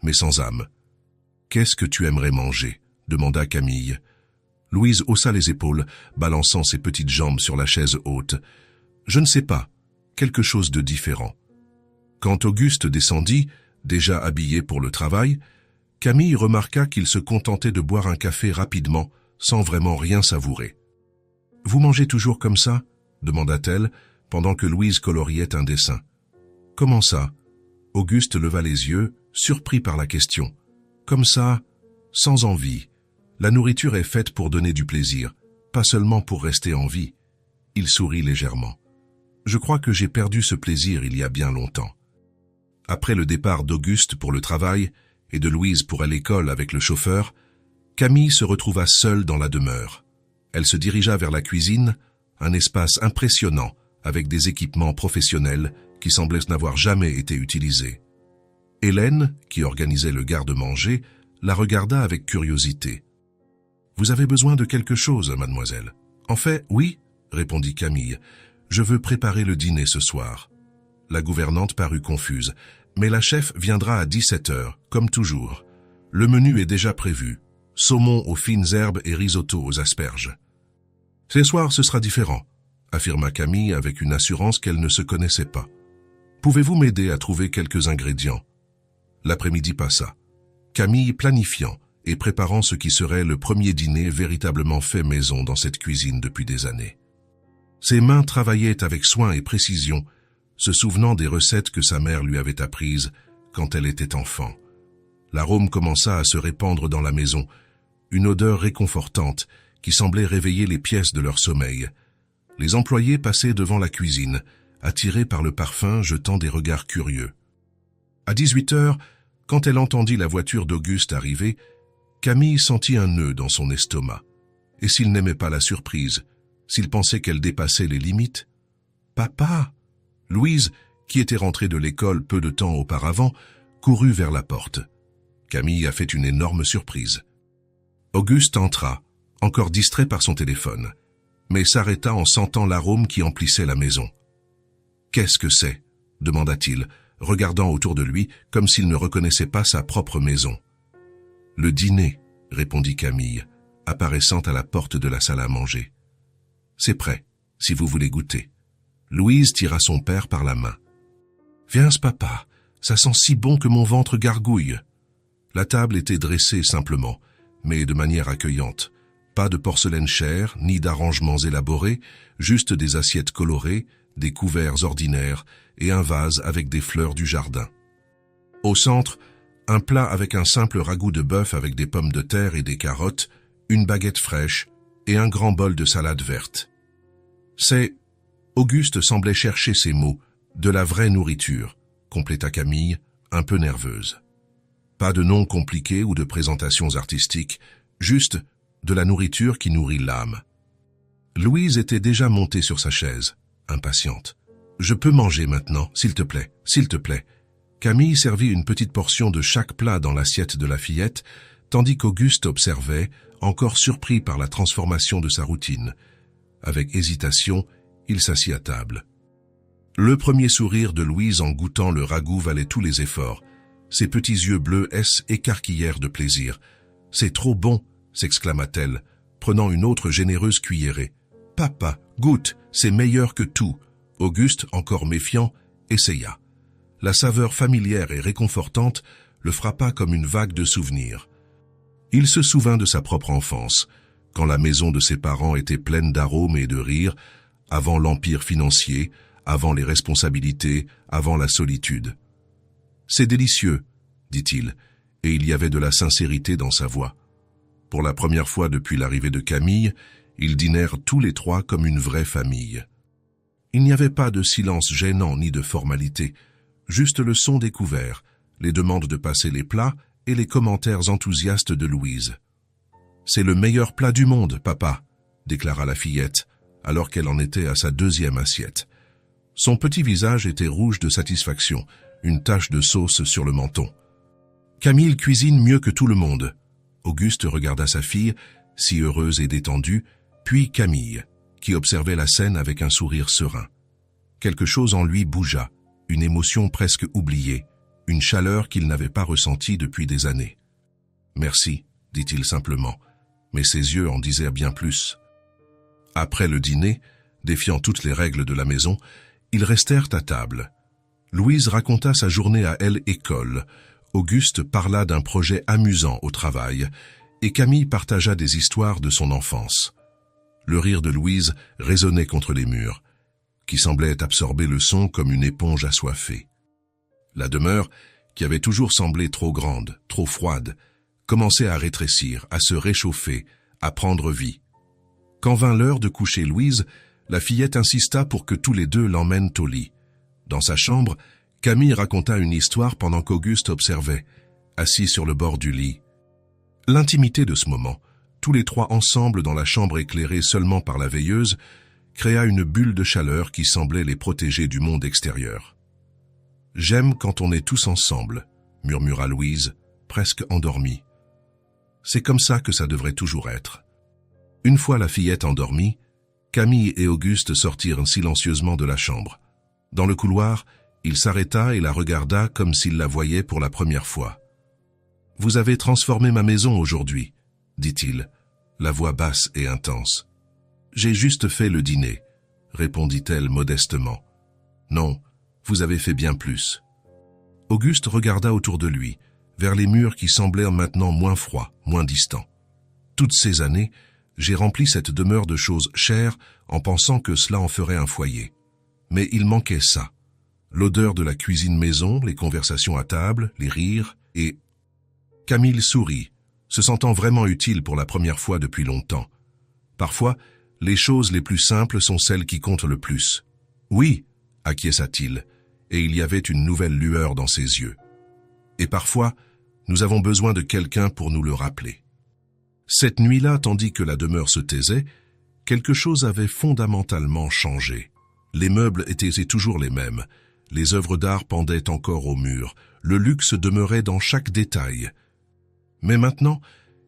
A: mais sans âme. « Qu'est-ce que tu aimerais manger ?» demanda Camille. Louise haussa les épaules, balançant ses petites jambes sur la chaise haute. « Je ne sais pas, quelque chose de différent. » Quand Auguste descendit, déjà habillé pour le travail, Camille remarqua qu'il se contentait de boire un café rapidement, sans vraiment rien savourer. « Vous mangez toujours comme ça ?» demanda-t-elle, pendant que Louise coloriait un dessin. « Comment ça ?» Auguste leva les yeux, surpris par la question. « Comme ça, sans envie. La nourriture est faite pour donner du plaisir, pas seulement pour rester en vie. » Il sourit légèrement. « Je crois que j'ai perdu ce plaisir il y a bien longtemps. » Après le départ d'Auguste pour le travail et de Louise pour aller à l'école avec le chauffeur, Camille se retrouva seule dans la demeure. Elle se dirigea vers la cuisine, un espace impressionnant avec des équipements professionnels qui semblait n'avoir jamais été utilisée. Hélène, qui organisait le garde-manger, la regarda avec curiosité. « Vous avez besoin de quelque chose, mademoiselle ?»« En fait, oui, » répondit Camille. « Je veux préparer le dîner ce soir. » La gouvernante parut confuse. « Mais la chef viendra à 17h, comme toujours. Le menu est déjà prévu. Saumon aux fines herbes et risotto aux asperges. »« Ce soir, ce sera différent, » affirma Camille avec une assurance qu'elle ne se connaissait pas. « Pouvez-vous m'aider à trouver quelques ingrédients ?» L'après-midi passa. Camille planifiant et préparant ce qui serait le premier dîner véritablement fait maison dans cette cuisine depuis des années. Ses mains travaillaient avec soin et précision, se souvenant des recettes que sa mère lui avait apprises quand elle était enfant. L'arôme commença à se répandre dans la maison, une odeur réconfortante qui semblait réveiller les pièces de leur sommeil. Les employés passaient devant la cuisine, attirés par le parfum, jetant des regards curieux. À 18h, quand elle entendit la voiture d'Auguste arriver, Camille sentit un nœud dans son estomac. Et s'il n'aimait pas la surprise, s'il pensait qu'elle dépassait les limites? « Papa !» Louise, qui était rentrée de l'école peu de temps auparavant, courut vers la porte. Camille a fait une énorme surprise. Auguste entra, encore distrait par son téléphone, mais s'arrêta en sentant l'arôme qui emplissait la maison. « Qu'est-ce que c'est ?» demanda-t-il, regardant autour de lui comme s'il ne reconnaissait pas sa propre maison. « Le dîner », répondit Camille, apparaissant à la porte de la salle à manger. « C'est prêt, si vous voulez goûter. » Louise tira son père par la main. « Viens, papa, ça sent si bon que mon ventre gargouille. » La table était dressée simplement, mais de manière accueillante. Pas de porcelaine chère, ni d'arrangements élaborés, juste des assiettes colorées, des couverts ordinaires et un vase avec des fleurs du jardin. Au centre, un plat avec un simple ragoût de bœuf avec des pommes de terre et des carottes, une baguette fraîche et un grand bol de salade verte. C'est... Auguste semblait chercher ses mots, de la vraie nourriture, compléta Camille, un peu nerveuse. Pas de noms compliqués ou de présentations artistiques, juste de la nourriture qui nourrit l'âme. Louise était déjà montée sur sa chaise, impatiente. « Je peux manger maintenant, s'il te plaît, s'il te plaît. » Camille servit une petite portion de chaque plat dans l'assiette de la fillette, tandis qu'Auguste observait, encore surpris par la transformation de sa routine. Avec hésitation, il s'assit à table. Le premier sourire de Louise en goûtant le ragoût valait tous les efforts. Ses petits yeux bleus écarquillèrent de plaisir. « C'est trop bon !» s'exclama-t-elle, prenant une autre généreuse cuillerée. « Papa, goûte, c'est meilleur que tout !» Auguste, encore méfiant, essaya. La saveur familière et réconfortante le frappa comme une vague de souvenirs. Il se souvint de sa propre enfance, quand la maison de ses parents était pleine d'arômes et de rires, avant l'empire financier, avant les responsabilités, avant la solitude. « C'est délicieux », dit-il, et il y avait de la sincérité dans sa voix. Pour la première fois depuis l'arrivée de Camille, ils dînèrent tous les trois comme une vraie famille. Il n'y avait pas de silence gênant ni de formalité, juste le son des couverts, les demandes de passer les plats et les commentaires enthousiastes de Louise. « C'est le meilleur plat du monde, papa », déclara la fillette, alors qu'elle en était à sa deuxième assiette. Son petit visage était rouge de satisfaction, une tache de sauce sur le menton. « Camille cuisine mieux que tout le monde. » Auguste regarda sa fille, si heureuse et détendue, puis Camille, qui observait la scène avec un sourire serein. Quelque chose en lui bougea, une émotion presque oubliée, une chaleur qu'il n'avait pas ressentie depuis des années. « Merci », dit-il simplement, mais ses yeux en disaient bien plus. Après le dîner, défiant toutes les règles de la maison, ils restèrent à table. Louise raconta sa journée à elle école, Auguste parla d'un projet amusant au travail, et Camille partagea des histoires de son enfance. Le rire de Louise résonnait contre les murs, qui semblaient absorber le son comme une éponge assoiffée. La demeure, qui avait toujours semblé trop grande, trop froide, commençait à rétrécir, à se réchauffer, à prendre vie. Quand vint l'heure de coucher Louise, la fillette insista pour que tous les deux l'emmènent au lit. Dans sa chambre, Camille raconta une histoire pendant qu'Auguste observait, assis sur le bord du lit. L'intimité de ce moment, tous les trois ensemble dans la chambre éclairée seulement par la veilleuse, créa une bulle de chaleur qui semblait les protéger du monde extérieur. « J'aime quand on est tous ensemble », murmura Louise, presque endormie. C'est comme ça que ça devrait toujours être. Une fois la fillette endormie, Camille et Auguste sortirent silencieusement de la chambre. Dans le couloir, il s'arrêta et la regarda comme s'il la voyait pour la première fois. « Vous avez transformé ma maison aujourd'hui, » dit-il, la voix basse et intense. « J'ai juste fait le dîner, » répondit-elle modestement. « Non, vous avez fait bien plus. » Auguste regarda autour de lui, vers les murs qui semblaient maintenant moins froids, moins distants. Toutes ces années, j'ai rempli cette demeure de choses chères en pensant que cela en ferait un foyer. Mais il manquait ça. L'odeur de la cuisine maison, les conversations à table, les rires, et... Camille sourit, se sentant vraiment utile pour la première fois depuis longtemps. Parfois, les choses les plus simples sont celles qui comptent le plus. « Oui », acquiesça-t-il, et il y avait une nouvelle lueur dans ses yeux. Et parfois, nous avons besoin de quelqu'un pour nous le rappeler. Cette nuit-là, tandis que la demeure se taisait, quelque chose avait fondamentalement changé. Les meubles étaient toujours les mêmes, les œuvres d'art pendaient encore au mur, le luxe demeurait dans chaque détail. Mais maintenant,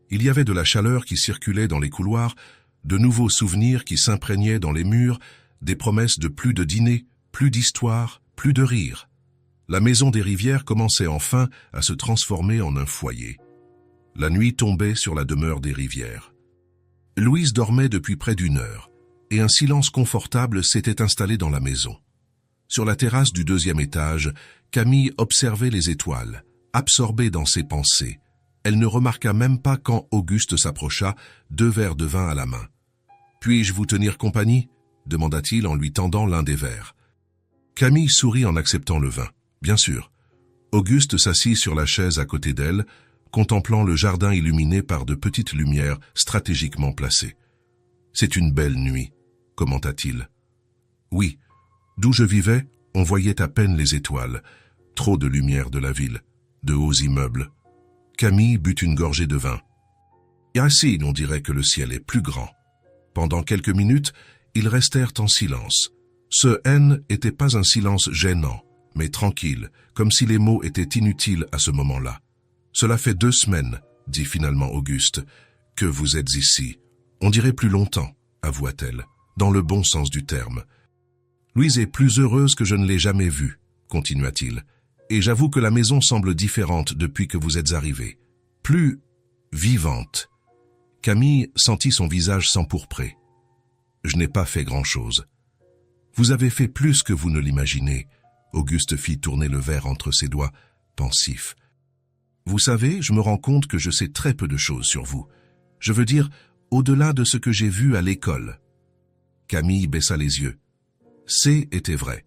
A: il y avait de la chaleur qui circulait dans les couloirs, de nouveaux souvenirs qui s'imprégnaient dans les murs, des promesses de plus de dîners, plus d'histoires, plus de rires. La maison des Rivières commençait enfin à se transformer en un foyer. La nuit tombait sur la demeure des Rivières. Louise dormait depuis près d'une heure, et un silence confortable s'était installé dans la maison. Sur la terrasse du 2e étage, Camille observait les étoiles, absorbée dans ses pensées. Elle ne remarqua même pas quand Auguste s'approcha, 2 verres de vin à la main. « Puis-je vous tenir compagnie ?» demanda-t-il en lui tendant l'un des verres. Camille sourit en acceptant le vin. Bien sûr. Auguste s'assit sur la chaise à côté d'elle, contemplant le jardin illuminé par de petites lumières stratégiquement placées. « C'est une belle nuit », commenta-t-il. « Oui, d'où je vivais, on voyait à peine les étoiles, trop de lumière de la ville, de hauts immeubles. » Camille but une gorgée de vin. « Yacine, on dirait que le ciel est plus grand. » Pendant quelques minutes, ils restèrent en silence. Ce « N » n'était pas un silence gênant, mais tranquille, comme si les mots étaient inutiles à ce moment-là. « Cela fait 2 semaines, » dit finalement Auguste, « que vous êtes ici. On dirait plus longtemps, » avoua-t-elle, dans le bon sens du terme. « Louise est plus heureuse que je ne l'ai jamais vue, » continua-t-il, « et j'avoue que la maison semble différente depuis que vous êtes arrivée. Plus vivante. » Camille sentit son visage s'empourprer. « Je n'ai pas fait grand-chose. »« Vous avez fait plus que vous ne l'imaginez. » Auguste fit tourner le verre entre ses doigts, pensif. « Vous savez, je me rends compte que je sais très peu de choses sur vous. Je veux dire, au-delà de ce que j'ai vu à l'école. » Camille baissa les yeux. C était vrai.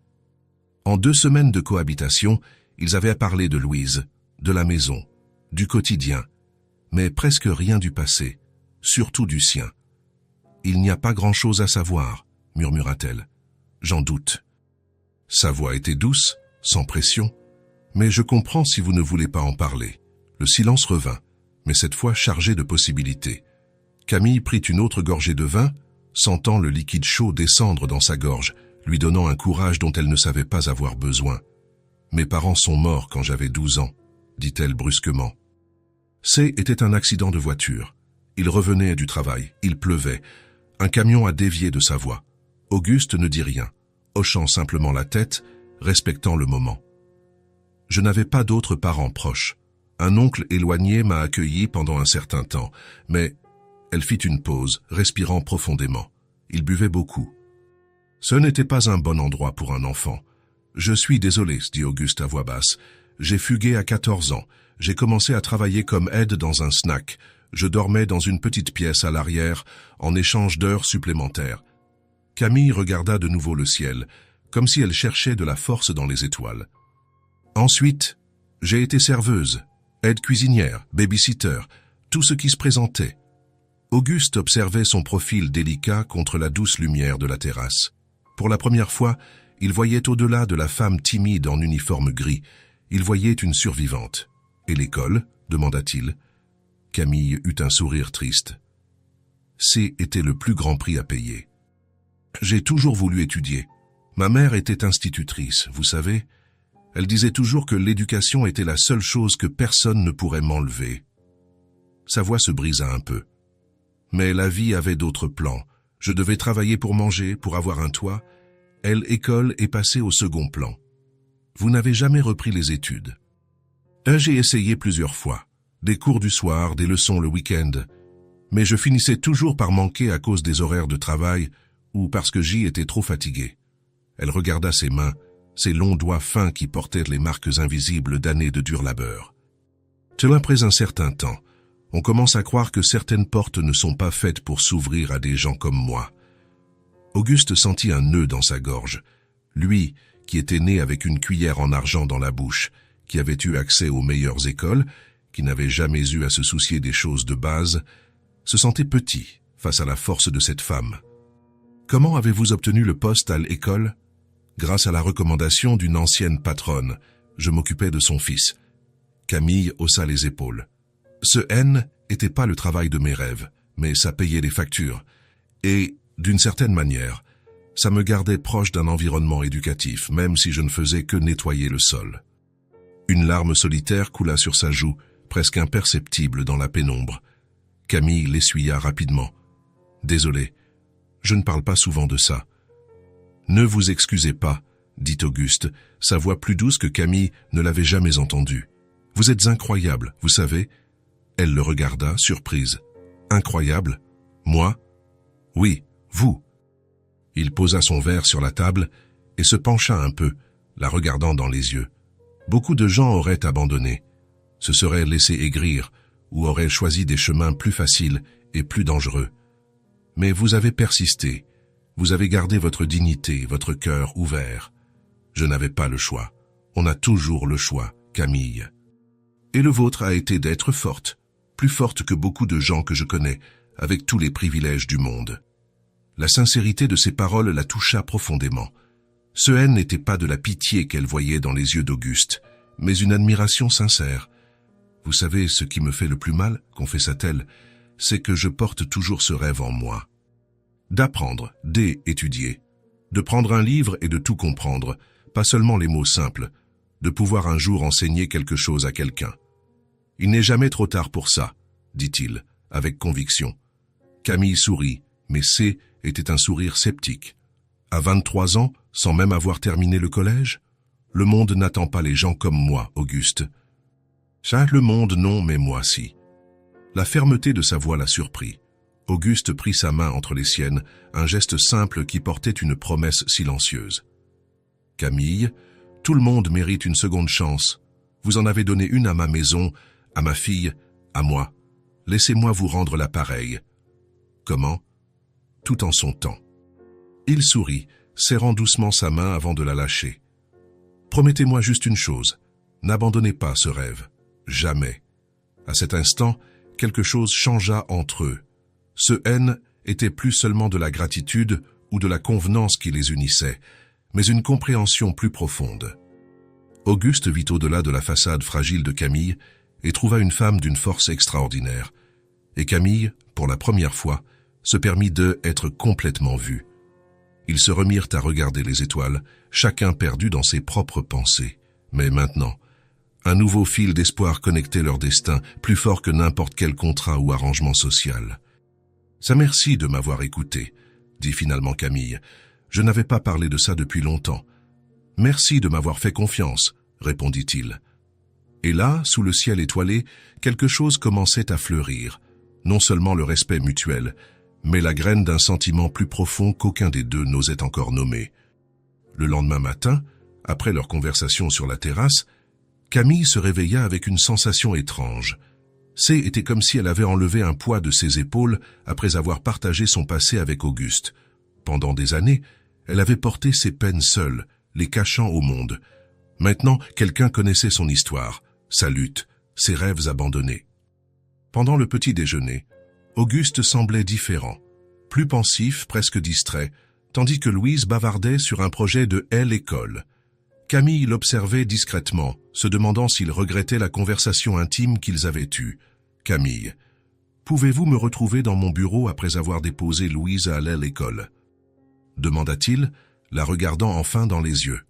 A: En 2 semaines de cohabitation, ils avaient parlé de Louise, de la maison, du quotidien, mais presque rien du passé, surtout du sien. « Il n'y a pas grand-chose à savoir, » murmura-t-elle. « J'en doute. » Sa voix était douce, sans pression, mais je comprends si vous ne voulez pas en parler. Le silence revint, mais cette fois chargé de possibilités. Camille prit une autre gorgée de vin, sentant le liquide chaud descendre dans sa gorge, lui donnant un courage dont elle ne savait pas avoir besoin. « Mes parents sont morts quand j'avais 12 ans, » dit-elle brusquement. C était un accident de voiture. Il revenait du travail, il pleuvait. Un camion a dévié de sa voie. Auguste ne dit rien, hochant simplement la tête, respectant le moment. Je n'avais pas d'autres parents proches. Un oncle éloigné m'a accueilli pendant un certain temps, mais... Elle fit une pause, respirant profondément. Il buvait beaucoup. Ce n'était pas un bon endroit pour un enfant. Je suis désolé, dit Auguste à voix basse. J'ai fugué à 14 ans. J'ai commencé à travailler comme aide dans un snack. Je dormais dans une petite pièce à l'arrière, en échange d'heures supplémentaires. Camille regarda de nouveau le ciel, comme si elle cherchait de la force dans les étoiles. Ensuite, j'ai été serveuse, aide cuisinière, babysitter, tout ce qui se présentait. Auguste observait son profil délicat contre la douce lumière de la terrasse. Pour la première fois, il voyait au-delà de la femme timide en uniforme gris. Il voyait une survivante. « Et l'école » demanda-t-il. Camille eut un sourire triste. C était le plus grand prix à payer. J'ai toujours voulu étudier. Ma mère était institutrice, vous savez. Elle disait toujours que l'éducation était la seule chose que personne ne pourrait m'enlever. Sa voix se brisa un peu. Mais la vie avait d'autres plans. Je devais travailler pour manger, pour avoir un toit. L'école est passée au second plan. Vous n'avez jamais repris les études. J'ai essayé plusieurs fois. Des cours du soir, des leçons le week-end. Mais je finissais toujours par manquer à cause des horaires de travail ou parce que j'y étais trop fatigué. Elle regarda ses mains, ses longs doigts fins qui portaient les marques invisibles d'années de dur labeur. Après un certain temps, on commence à croire que certaines portes ne sont pas faites pour s'ouvrir à des gens comme moi. Auguste sentit un nœud dans sa gorge. Lui, qui était né avec une cuillère en argent dans la bouche, qui avait eu accès aux meilleures écoles, qui n'avait jamais eu à se soucier des choses de base, se sentait petit face à la force de cette femme. Comment avez-vous obtenu le poste à l'école? Grâce à la recommandation d'une ancienne patronne, je m'occupais de son fils. Camille haussa les épaules. Ce N n'était pas le travail de mes rêves, mais ça payait les factures. Et, d'une certaine manière, ça me gardait proche d'un environnement éducatif, même si je ne faisais que nettoyer le sol. Une larme solitaire coula sur sa joue, presque imperceptible dans la pénombre. Camille l'essuya rapidement. « Désolé, je ne parle pas souvent de ça. »« Ne vous excusez pas, » dit Auguste, sa voix plus douce que Camille ne l'avait jamais entendue. « Vous êtes incroyable, vous savez. » Elle le regarda, surprise. « Incroyable? Moi? »« Oui, vous. » Il posa son verre sur la table et se pencha un peu, la regardant dans les yeux. Beaucoup de gens auraient abandonné, se seraient laissés aigrir ou auraient choisi des chemins plus faciles et plus dangereux. Mais vous avez persisté, vous avez gardé votre dignité, votre cœur ouvert. Je n'avais pas le choix. On a toujours le choix, Camille. Et le vôtre a été d'être forte, plus forte que beaucoup de gens que je connais, avec tous les privilèges du monde. La sincérité de ses paroles la toucha profondément. Ce haine n'était pas de la pitié qu'elle voyait dans les yeux d'Auguste, mais une admiration sincère. « Vous savez ce qui me fait le plus mal, confessa-t-elle, c'est que je porte toujours ce rêve en moi. D'apprendre, d'étudier, de prendre un livre et de tout comprendre, pas seulement les mots simples, de pouvoir un jour enseigner quelque chose à quelqu'un. Il n'est jamais trop tard pour ça, dit-il, avec conviction. Camille sourit, mais C était un sourire sceptique. À 23 ans, sans même avoir terminé le collège? Le monde n'attend pas les gens comme moi, Auguste. Ça, le monde non, mais moi si. La fermeté de sa voix la surprit. Auguste prit sa main entre les siennes, un geste simple qui portait une promesse silencieuse. Camille, tout le monde mérite une seconde chance. Vous en avez donné une à ma maison, à ma fille, à moi. Laissez-moi vous rendre la pareille. Comment? Tout en son temps. Il sourit, serrant doucement sa main avant de la lâcher. Promettez-moi juste une chose. N'abandonnez pas ce rêve. Jamais. À cet instant, quelque chose changea entre eux. Ce haine était plus seulement de la gratitude ou de la convenance qui les unissait, mais une compréhension plus profonde. Auguste vit au-delà de la façade fragile de Camille et trouva une femme d'une force extraordinaire. Et Camille, pour la première fois, se permit d'être complètement vue. Ils se remirent à regarder les étoiles, chacun perdu dans ses propres pensées. Mais maintenant, un nouveau fil d'espoir connectait leur destin, plus fort que n'importe quel contrat ou arrangement social. « Ça merci de m'avoir écouté », dit finalement Camille. « Je n'avais pas parlé de ça depuis longtemps. »« Merci de m'avoir fait confiance », répondit-il. Et là, sous le ciel étoilé, quelque chose commençait à fleurir. Non seulement le respect mutuel, mais la graine d'un sentiment plus profond qu'aucun des deux n'osait encore nommer. Le lendemain matin, après leur conversation sur la terrasse, Camille se réveilla avec une sensation étrange. Était comme si elle avait enlevé un poids de ses épaules après avoir partagé son passé avec Auguste. Pendant des années, elle avait porté ses peines seule, les cachant au monde. Maintenant, quelqu'un connaissait son histoire, sa lutte, ses rêves abandonnés. Pendant le petit déjeuner, Auguste semblait différent, plus pensif, presque distrait, tandis que Louise bavardait sur un projet de l'école. Camille l'observait discrètement, se demandant s'il regrettait la conversation intime qu'ils avaient eue. « Camille, pouvez-vous me retrouver dans mon bureau après avoir déposé Louise à l'école ?» demanda-t-il, la regardant enfin dans les yeux.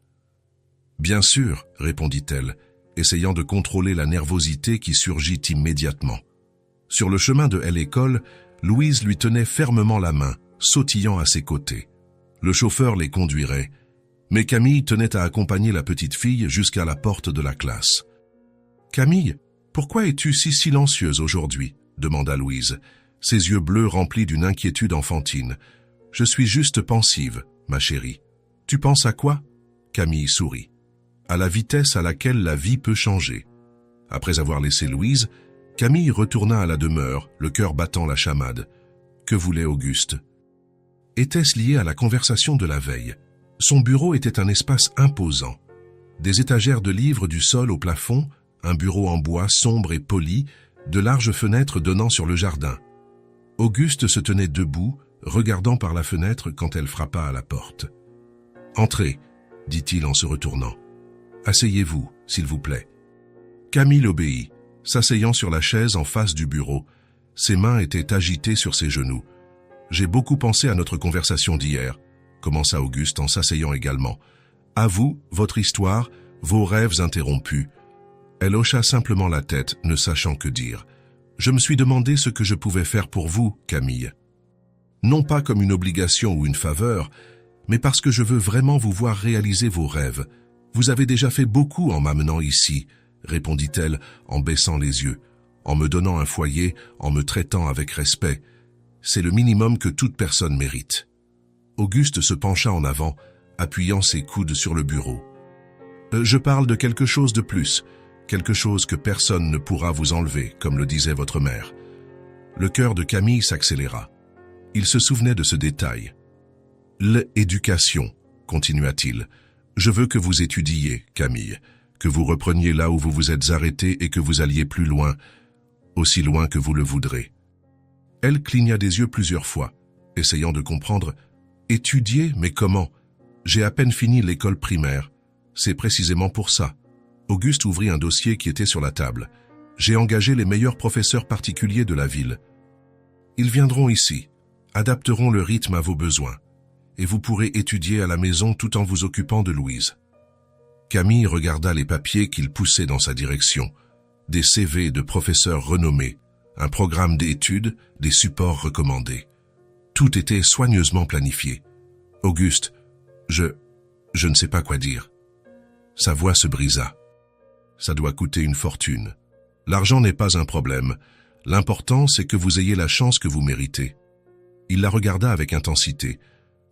A: Bien sûr, répondit-elle, essayant de contrôler la nervosité qui surgit immédiatement. Sur le chemin de l'école, Louise lui tenait fermement la main, sautillant à ses côtés. Le chauffeur les conduirait, mais Camille tenait à accompagner la petite fille jusqu'à la porte de la classe. « Camille, pourquoi es-tu si silencieuse aujourd'hui ?» demanda Louise, ses yeux bleus remplis d'une inquiétude enfantine. « Je suis juste pensive, ma chérie. »« Tu penses à quoi ?» Camille sourit. « À la vitesse à laquelle la vie peut changer. » Après avoir laissé Louise, Camille retourna à la demeure, le cœur battant la chamade. Que voulait Auguste? Était-ce lié à la conversation de la veille? Son bureau était un espace imposant. Des étagères de livres du sol au plafond, un bureau en bois sombre et poli, de larges fenêtres donnant sur le jardin. Auguste se tenait debout, regardant par la fenêtre quand elle frappa à la porte. « Entrez », dit-il en se retournant. « Asseyez-vous, s'il vous plaît. » Camille obéit, s'asseyant sur la chaise en face du bureau. Ses mains étaient agitées sur ses genoux. « J'ai beaucoup pensé à notre conversation d'hier », commença Auguste en s'asseyant également. « À vous, votre histoire, vos rêves interrompus. » Elle hocha simplement la tête, ne sachant que dire. « Je me suis demandé ce que je pouvais faire pour vous, Camille. Non pas comme une obligation ou une faveur, mais parce que je veux vraiment vous voir réaliser vos rêves. Vous avez déjà fait beaucoup en m'amenant ici, » répondit-elle en baissant les yeux, en me donnant un foyer, en me traitant avec respect. C'est le minimum que toute personne mérite. Auguste se pencha en avant, appuyant ses coudes sur le bureau. Je parle de quelque chose de plus, quelque chose que personne ne pourra vous enlever, comme le disait votre mère. Le cœur de Camille s'accéléra. Il se souvenait de ce détail. L'éducation, continua-t-il. Je veux que vous étudiez, Camille, que vous repreniez là où vous vous êtes arrêté et que vous alliez plus loin, aussi loin que vous le voudrez. Elle cligna des yeux plusieurs fois, essayant de comprendre. Étudier, mais comment? J'ai à peine fini l'école primaire. C'est précisément pour ça. Auguste ouvrit un dossier qui était sur la table. J'ai engagé les meilleurs professeurs particuliers de la ville. Ils viendront ici, adapteront le rythme à vos besoins, et vous pourrez étudier à la maison tout en vous occupant de Louise. Camille regarda les papiers qu'il poussait dans sa direction, des CV de professeurs renommés, un programme d'études, des supports recommandés. Tout était soigneusement planifié. Auguste, je ne sais pas quoi dire. Sa voix se brisa. Ça doit coûter une fortune. L'argent n'est pas un problème. L'important, c'est que vous ayez la chance que vous méritez. Il la regarda avec intensité.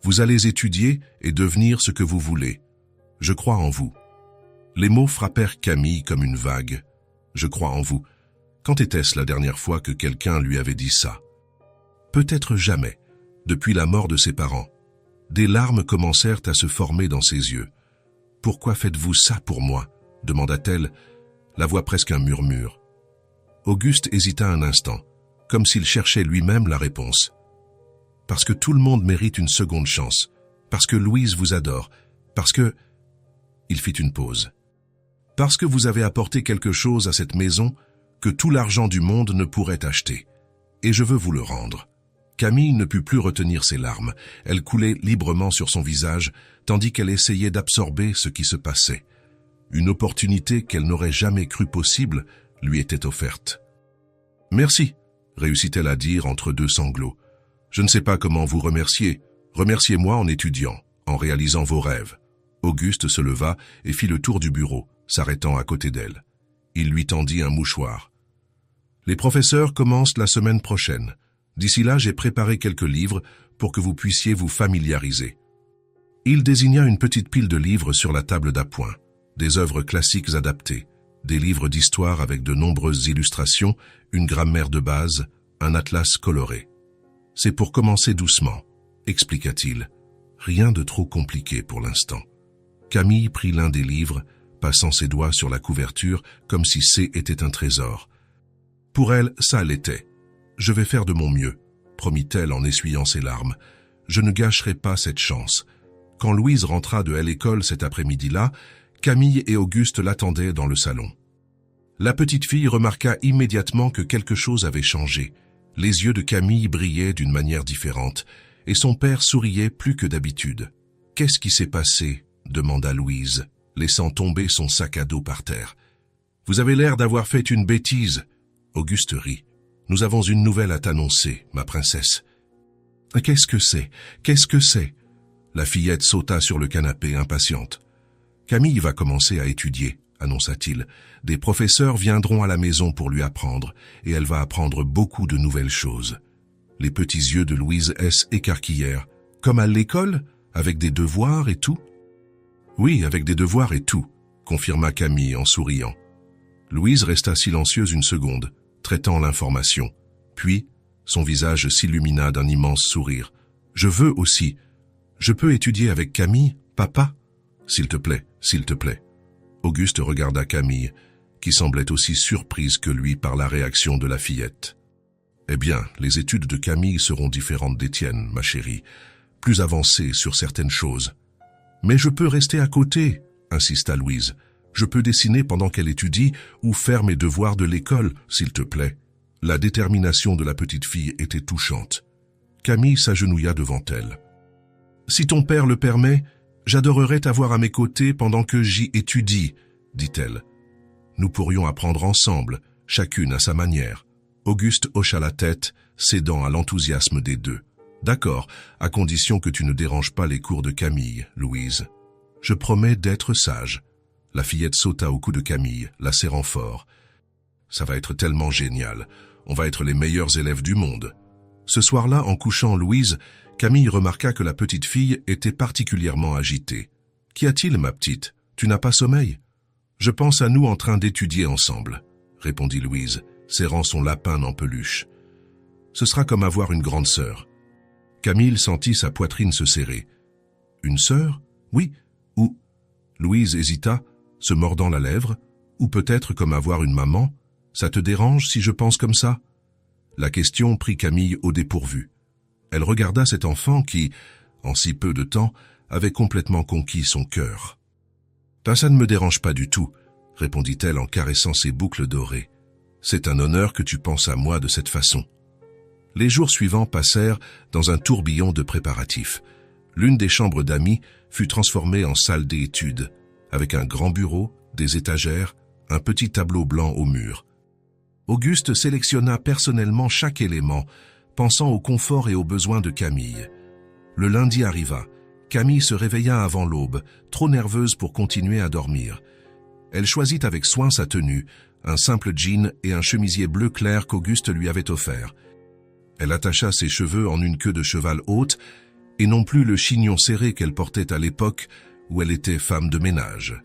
A: Vous allez étudier et devenir ce que vous voulez. Je crois en vous. Les mots frappèrent Camille comme une vague. Je crois en vous. Quand était-ce la dernière fois que quelqu'un lui avait dit ça? Peut-être jamais, depuis la mort de ses parents. Des larmes commencèrent à se former dans ses yeux. « Pourquoi faites-vous ça pour moi ?» demanda-t-elle, la voix presque un murmure. Auguste hésita un instant, comme s'il cherchait lui-même la réponse. « Parce que tout le monde mérite une seconde chance, parce que Louise vous adore, parce que... » Il fit une pause. « Parce que vous avez apporté quelque chose à cette maison que tout l'argent du monde ne pourrait acheter, et je veux vous le rendre. » Camille ne put plus retenir ses larmes. Elles coulaient librement sur son visage, tandis qu'elle essayait d'absorber ce qui se passait. Une opportunité qu'elle n'aurait jamais cru possible lui était offerte. « Merci », réussit-elle à dire entre deux sanglots. « Je ne sais pas comment vous remercier. Remerciez-moi en étudiant, en réalisant vos rêves. » Auguste se leva et fit le tour du bureau, s'arrêtant à côté d'elle. Il lui tendit un mouchoir. « Les professeurs commencent la semaine prochaine. D'ici là, j'ai préparé quelques livres pour que vous puissiez vous familiariser. » Il désigna une petite pile de livres sur la table d'appoint, des œuvres classiques adaptées, des livres d'histoire avec de nombreuses illustrations, une grammaire de base, un atlas coloré. « C'est pour commencer doucement, » expliqua-t-il. « Rien de trop compliqué pour l'instant. » Camille prit l'un des livres, passant ses doigts sur la couverture comme si C était un trésor. Pour elle, ça l'était. « Je vais faire de mon mieux », promit-elle en essuyant ses larmes. « Je ne gâcherai pas cette chance. » Quand Louise rentra de l'école cet après-midi-là, Camille et Auguste l'attendaient dans le salon. La petite fille remarqua immédiatement que quelque chose avait changé. Les yeux de Camille brillaient d'une manière différente, et son père souriait plus que d'habitude. « Qu'est-ce qui s'est passé ?» demanda Louise. laissant tomber son sac à dos par terre. « Vous avez l'air d'avoir fait une bêtise. » Auguste rit. « Nous avons une nouvelle à t'annoncer, ma princesse. »« Qu'est-ce que c'est? Qu'est-ce que c'est ?» La fillette sauta sur le canapé, impatiente. « Camille va commencer à étudier, » annonça-t-il. « Des professeurs viendront à la maison pour lui apprendre, et elle va apprendre beaucoup de nouvelles choses. » Les petits yeux de Louise s'écarquillèrent. « Comme à l'école, avec des devoirs et tout ?»« Oui, avec des devoirs et tout, » confirma Camille en souriant. Louise resta silencieuse une seconde, traitant l'information. Puis, son visage s'illumina d'un immense sourire. « Je veux aussi. Je peux étudier avec Camille, papa ? S'il te plaît, s'il te plaît. » Auguste regarda Camille, qui semblait aussi surprise que lui par la réaction de la fillette. « Eh bien, les études de Camille seront différentes des tiennes, ma chérie, plus avancées sur certaines choses. »« Mais je peux rester à côté, » insista Louise. « Je peux dessiner pendant qu'elle étudie ou faire mes devoirs de l'école, s'il te plaît. » La détermination de la petite fille était touchante. Camille s'agenouilla devant elle. « Si ton père le permet, j'adorerais t'avoir à mes côtés pendant que j'y étudie, » dit-elle. « Nous pourrions apprendre ensemble, chacune à sa manière. » Auguste hocha la tête, cédant à l'enthousiasme des deux. « D'accord, à condition que tu ne déranges pas les cours de Camille, Louise. »« Je promets d'être sage. » La fillette sauta au cou de Camille, la serrant fort. « Ça va être tellement génial. On va être les meilleurs élèves du monde. » Ce soir-là, en couchant Louise, Camille remarqua que la petite fille était particulièrement agitée. « Qu'y a-t-il, ma petite? Tu n'as pas sommeil? »« Je pense à nous en train d'étudier ensemble, » répondit Louise, serrant son lapin en peluche. « Ce sera comme avoir une grande sœur. » Camille sentit sa poitrine se serrer. « Une sœur? Oui. Ou... » Louise hésita, se mordant la lèvre. « Ou peut-être comme avoir une maman? Ça te dérange si je pense comme ça ?» La question prit Camille au dépourvu. Elle regarda cet enfant qui, en si peu de temps, avait complètement conquis son cœur. « Ça ne me dérange pas du tout, » répondit-elle en caressant ses boucles dorées. « C'est un honneur que tu penses à moi de cette façon. » Les jours suivants passèrent dans un tourbillon de préparatifs. L'une des chambres d'amis fut transformée en salle d'études, avec un grand bureau, des étagères, un petit tableau blanc au mur. Auguste sélectionna personnellement chaque élément, pensant au confort et aux besoins de Camille. Le lundi arriva. Camille se réveilla avant l'aube, trop nerveuse pour continuer à dormir. Elle choisit avec soin sa tenue, un simple jean et un chemisier bleu clair qu'Auguste lui avait offert. Elle attacha ses cheveux en une queue de cheval haute et non plus le chignon serré qu'elle portait à l'époque où elle était femme de ménage.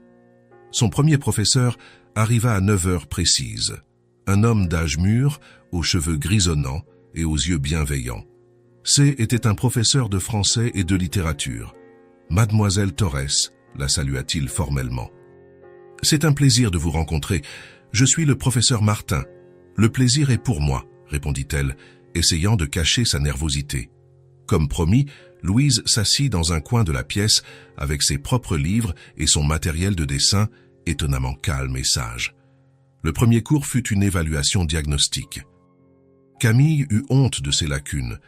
A: Son premier professeur arriva à 9 heures précises. Un homme d'âge mûr, aux cheveux grisonnants et aux yeux bienveillants. C était un professeur de français et de littérature. « Mademoiselle Torres », la salua-t-il formellement. « C'est un plaisir de vous rencontrer. Je suis le professeur Martin. Le plaisir est pour moi, » répondit-elle, essayant de cacher sa nervosité. Comme promis, Louise s'assit dans un coin de la pièce avec ses propres livres et son matériel de dessin, étonnamment calme et sage. Le premier cours fut une évaluation diagnostique. Camille eut honte de ses lacunes,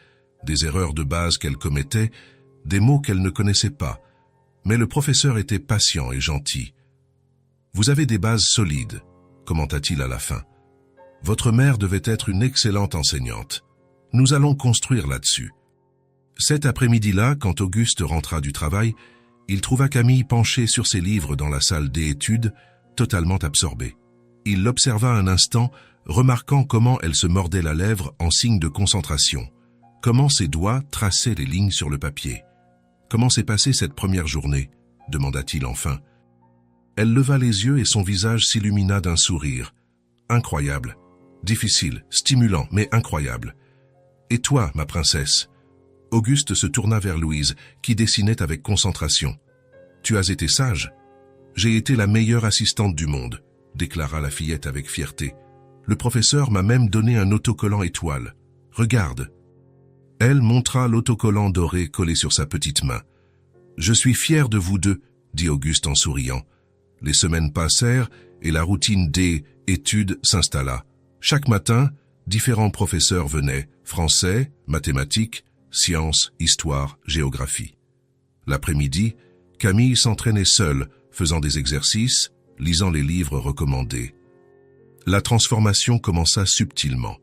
A: des erreurs de base qu'elle commettait, des mots qu'elle ne connaissait pas, mais le professeur était patient et gentil. « Vous avez des bases solides », commenta-t-il à la fin. « Votre mère devait être une excellente enseignante. Nous allons construire là-dessus. » Cet après-midi-là, quand Auguste rentra du travail, il trouva Camille penchée sur ses livres dans la salle d'études, totalement absorbée. Il l'observa un instant, remarquant comment elle se mordait la lèvre en signe de concentration, comment ses doigts traçaient les lignes sur le papier. « Comment s'est passée cette première journée ?» demanda-t-il enfin. Elle leva les yeux et son visage s'illumina d'un sourire. « Incroyable, difficile, stimulant, mais incroyable. Et toi, ma princesse ?» Auguste se tourna vers Louise, qui dessinait avec concentration. « Tu as été sage. J'ai été la meilleure assistante du monde, » déclara la fillette avec fierté. « Le professeur m'a même donné un autocollant étoile. Regarde. » Elle montra l'autocollant doré collé sur sa petite main. « Je suis fier de vous deux, » dit Auguste en souriant. Les semaines passèrent et la routine des études s'installa. Chaque matin, différents professeurs venaient, français, mathématiques, sciences, histoire, géographie. L'après-midi, Camille s'entraînait seule, faisant des exercices, lisant les livres recommandés. La transformation commença subtilement.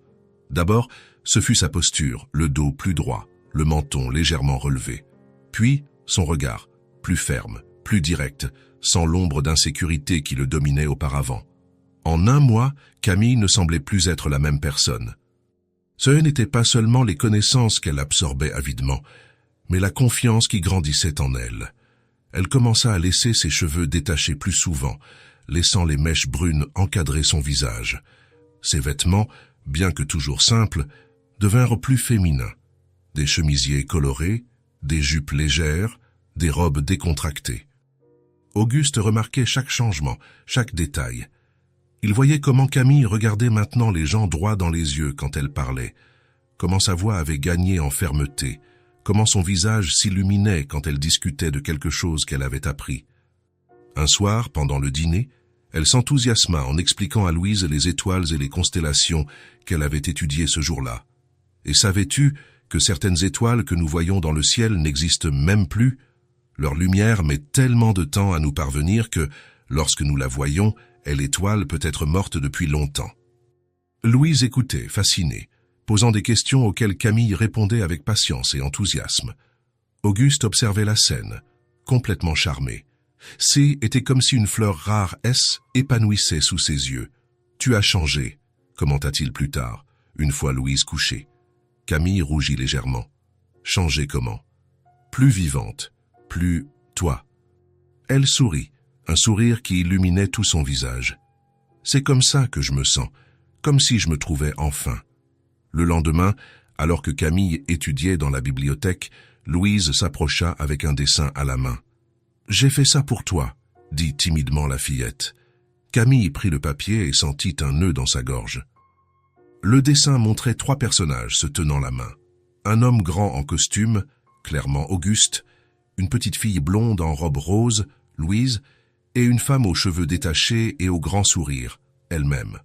A: D'abord, ce fut sa posture, le dos plus droit, le menton légèrement relevé. Puis, son regard, plus ferme, plus direct, sans l'ombre d'insécurité qui le dominait auparavant. En un mois, Camille ne semblait plus être la même personne. Ce n'était pas seulement les connaissances qu'elle absorbait avidement, mais la confiance qui grandissait en elle. Elle commença à laisser ses cheveux détacher plus souvent, laissant les mèches brunes encadrer son visage. Ses vêtements, bien que toujours simples, devinrent plus féminins. Des chemisiers colorés, des jupes légères, des robes décontractées. Auguste remarquait chaque changement, chaque détail. Il voyait comment Camille regardait maintenant les gens droit dans les yeux quand elle parlait, comment sa voix avait gagné en fermeté, comment son visage s'illuminait quand elle discutait de quelque chose qu'elle avait appris. Un soir, pendant le dîner, elle s'enthousiasma en expliquant à Louise les étoiles et les constellations qu'elle avait étudiées ce jour-là. Et savais-tu que certaines étoiles que nous voyons dans le ciel n'existent même plus? Leur lumière met tellement de temps à nous parvenir que, lorsque nous la voyons, l'étoile peut être morte depuis longtemps. Louise écoutait, fascinée, posant des questions auxquelles Camille répondait avec patience et enthousiasme. Auguste observait la scène, complètement charmé. C était comme si une fleur rare S épanouissait sous ses yeux. « Tu as changé », commenta-t-il plus tard, une fois Louise couchée. Camille rougit légèrement. « Changé comment ?»« Plus vivante, plus toi. » Elle sourit, un sourire qui illuminait tout son visage. « C'est comme ça que je me sens, comme si je me trouvais enfin. » Le lendemain, alors que Camille étudiait dans la bibliothèque, Louise s'approcha avec un dessin à la main. « J'ai fait ça pour toi, » dit timidement la fillette. Camille prit le papier et sentit un nœud dans sa gorge. Le dessin montrait 3 personnages se tenant la main. Un homme grand en costume, clairement Auguste, une petite fille blonde en robe rose, Louise, et une femme aux cheveux détachés et au grand sourire, elle-même.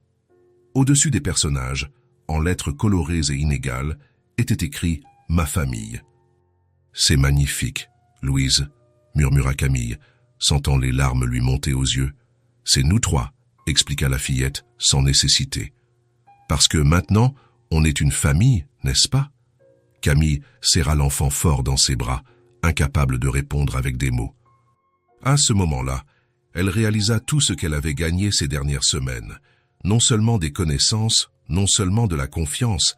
A: Au-dessus des personnages, en lettres colorées et inégales, était écrit « Ma famille ». « C'est magnifique, Louise », murmura Camille, sentant les larmes lui monter aux yeux. « C'est nous 3, expliqua la fillette, sans nécessité. « Parce que maintenant, on est une famille, n'est-ce pas ?» Camille serra l'enfant fort dans ses bras, incapable de répondre avec des mots. À ce moment-là, elle réalisa tout ce qu'elle avait gagné ces dernières semaines. Non seulement des connaissances, non seulement de la confiance,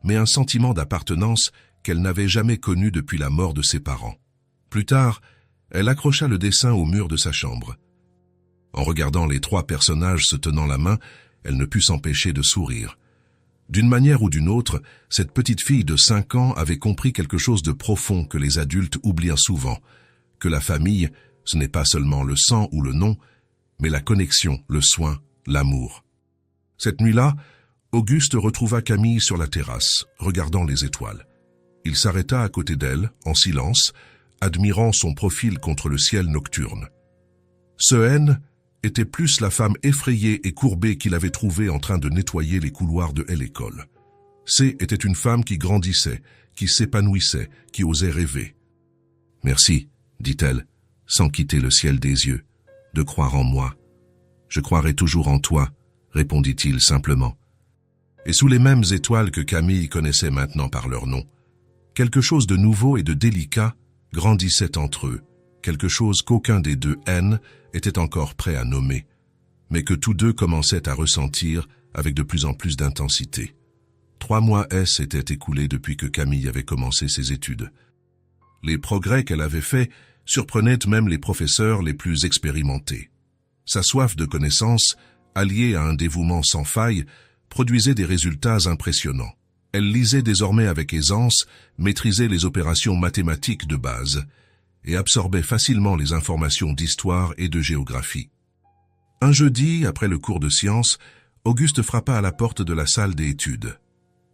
A: mais un sentiment d'appartenance qu'elle n'avait jamais connu depuis la mort de ses parents. Plus tard, elle accrocha le dessin au mur de sa chambre. En regardant les 3 personnages se tenant la main, elle ne put s'empêcher de sourire. D'une manière ou d'une autre, cette petite fille de 5 ans avait compris quelque chose de profond que les adultes oublient souvent, que la famille, ce n'est pas seulement le sang ou le nom, mais la connexion, le soin, l'amour. Cette nuit-là, Auguste retrouva Camille sur la terrasse, regardant les étoiles. Il s'arrêta à côté d'elle, en silence, admirant son profil contre le ciel nocturne. Ce N était plus la femme effrayée et courbée qu'il avait trouvée en train de nettoyer les couloirs de l'école. C était une femme qui grandissait, qui s'épanouissait, qui osait rêver. « Merci, dit-elle, sans quitter le ciel des yeux, de croire en moi. Je croirai toujours en toi, répondit-il simplement. Et sous les mêmes étoiles que Camille connaissait maintenant par leur nom, quelque chose de nouveau et de délicat grandissait entre eux, quelque chose qu'aucun des 2 N était encore prêt à nommer, mais que tous 2 commençaient à ressentir avec de plus en plus d'intensité. 3 mois s'étaient écoulés depuis que Camille avait commencé ses études. Les progrès qu'elle avait faits surprenaient même les professeurs les plus expérimentés. Sa soif de connaissance, alliée à un dévouement sans faille, produisait des résultats impressionnants. Elle lisait désormais avec aisance, maîtrisait les opérations mathématiques de base et absorbait facilement les informations d'histoire et de géographie. Un jeudi, après le cours de sciences, Auguste frappa à la porte de la salle d'études.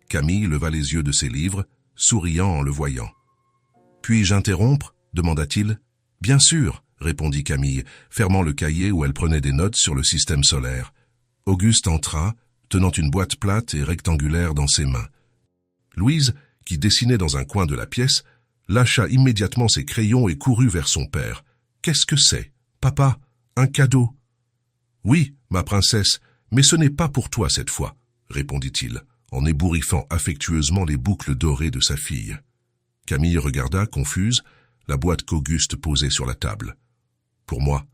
A: Camille leva les yeux de ses livres, souriant en le voyant. « Puis-je interrompre » demanda-t-il. « Bien sûr » répondit Camille, fermant le cahier où elle prenait des notes sur le système solaire. Auguste entra, tenant une boîte plate et rectangulaire dans ses mains. Louise, qui dessinait dans un coin de la pièce, lâcha immédiatement ses crayons et courut vers son père. « Qu'est-ce que c'est, papa ?» Un cadeau. Oui, ma princesse, mais ce n'est pas pour toi cette fois, répondit-il, en ébouriffant affectueusement les boucles dorées de sa fille. Camille regarda, confuse, la boîte qu'Auguste posait sur la table. Pour moi.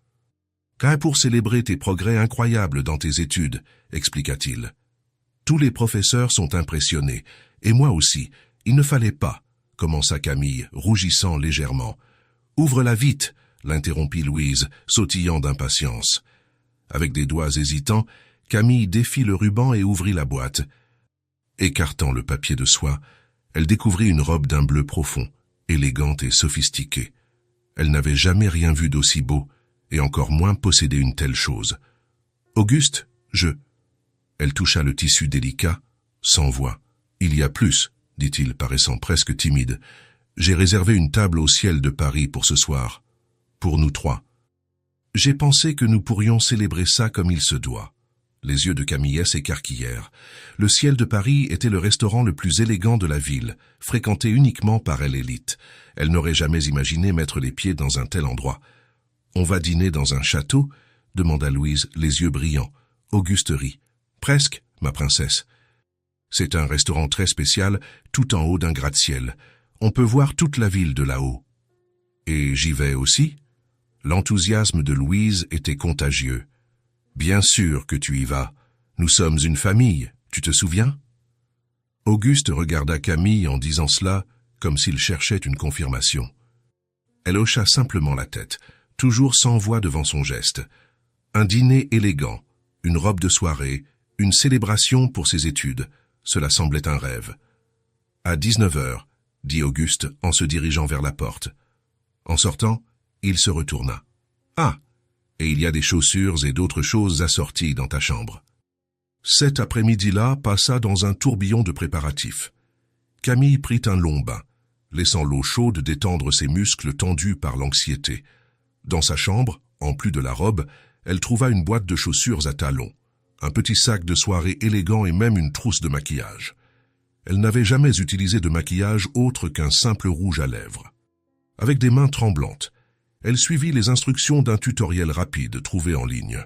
A: Car pour célébrer tes progrès incroyables dans tes études, expliqua-t-il. Tous les professeurs sont impressionnés, et moi aussi. Il ne fallait pas, commença Camille, rougissant légèrement. Ouvre-la vite, l'interrompit Louise, sautillant d'impatience. Avec des doigts hésitants, Camille défit le ruban et ouvrit la boîte. Écartant le papier de soie, elle découvrit une robe d'un bleu profond, élégante et sophistiquée. Elle n'avait jamais rien vu d'aussi beau, et encore moins possédé une telle chose. « Auguste, je... » Elle toucha le tissu délicat, sans voix. « Il y a plus, » dit-il, paraissant presque timide. « J'ai réservé une table au ciel de Paris pour ce soir. Pour nous trois. J'ai pensé que nous pourrions célébrer ça comme il se doit. » Les yeux de Camille s'écarquillèrent. Le ciel de Paris était le restaurant le plus élégant de la ville, fréquenté uniquement par l'élite. Elle n'aurait jamais imaginé mettre les pieds dans un tel endroit. « On va dîner dans un château ?» demanda Louise, les yeux brillants. Auguste rit. « Presque, ma princesse. C'est un restaurant très spécial, tout en haut d'un gratte-ciel. On peut voir toute la ville de là-haut. »« Et j'y vais aussi ?» L'enthousiasme de Louise était contagieux. « Bien sûr que tu y vas. Nous sommes une famille, tu te souviens ?» Auguste regarda Camille en disant cela, comme s'il cherchait une confirmation. Elle hocha simplement la tête, toujours sans voix devant son geste. Un dîner élégant, une robe de soirée, une célébration pour ses études, cela semblait un rêve. « À 19h, dit Auguste en se dirigeant vers la porte. En sortant, il se retourna. « Ah, et il y a des chaussures et d'autres choses assorties dans ta chambre. » Cet après-midi-là passa dans un tourbillon de préparatifs. Camille prit un long bain, laissant l'eau chaude détendre ses muscles tendus par l'anxiété. Dans sa chambre, en plus de la robe, elle trouva une boîte de chaussures à talons, un petit sac de soirée élégant et même une trousse de maquillage. Elle n'avait jamais utilisé de maquillage autre qu'un simple rouge à lèvres. Avec des mains tremblantes, elle suivit les instructions d'un tutoriel rapide trouvé en ligne.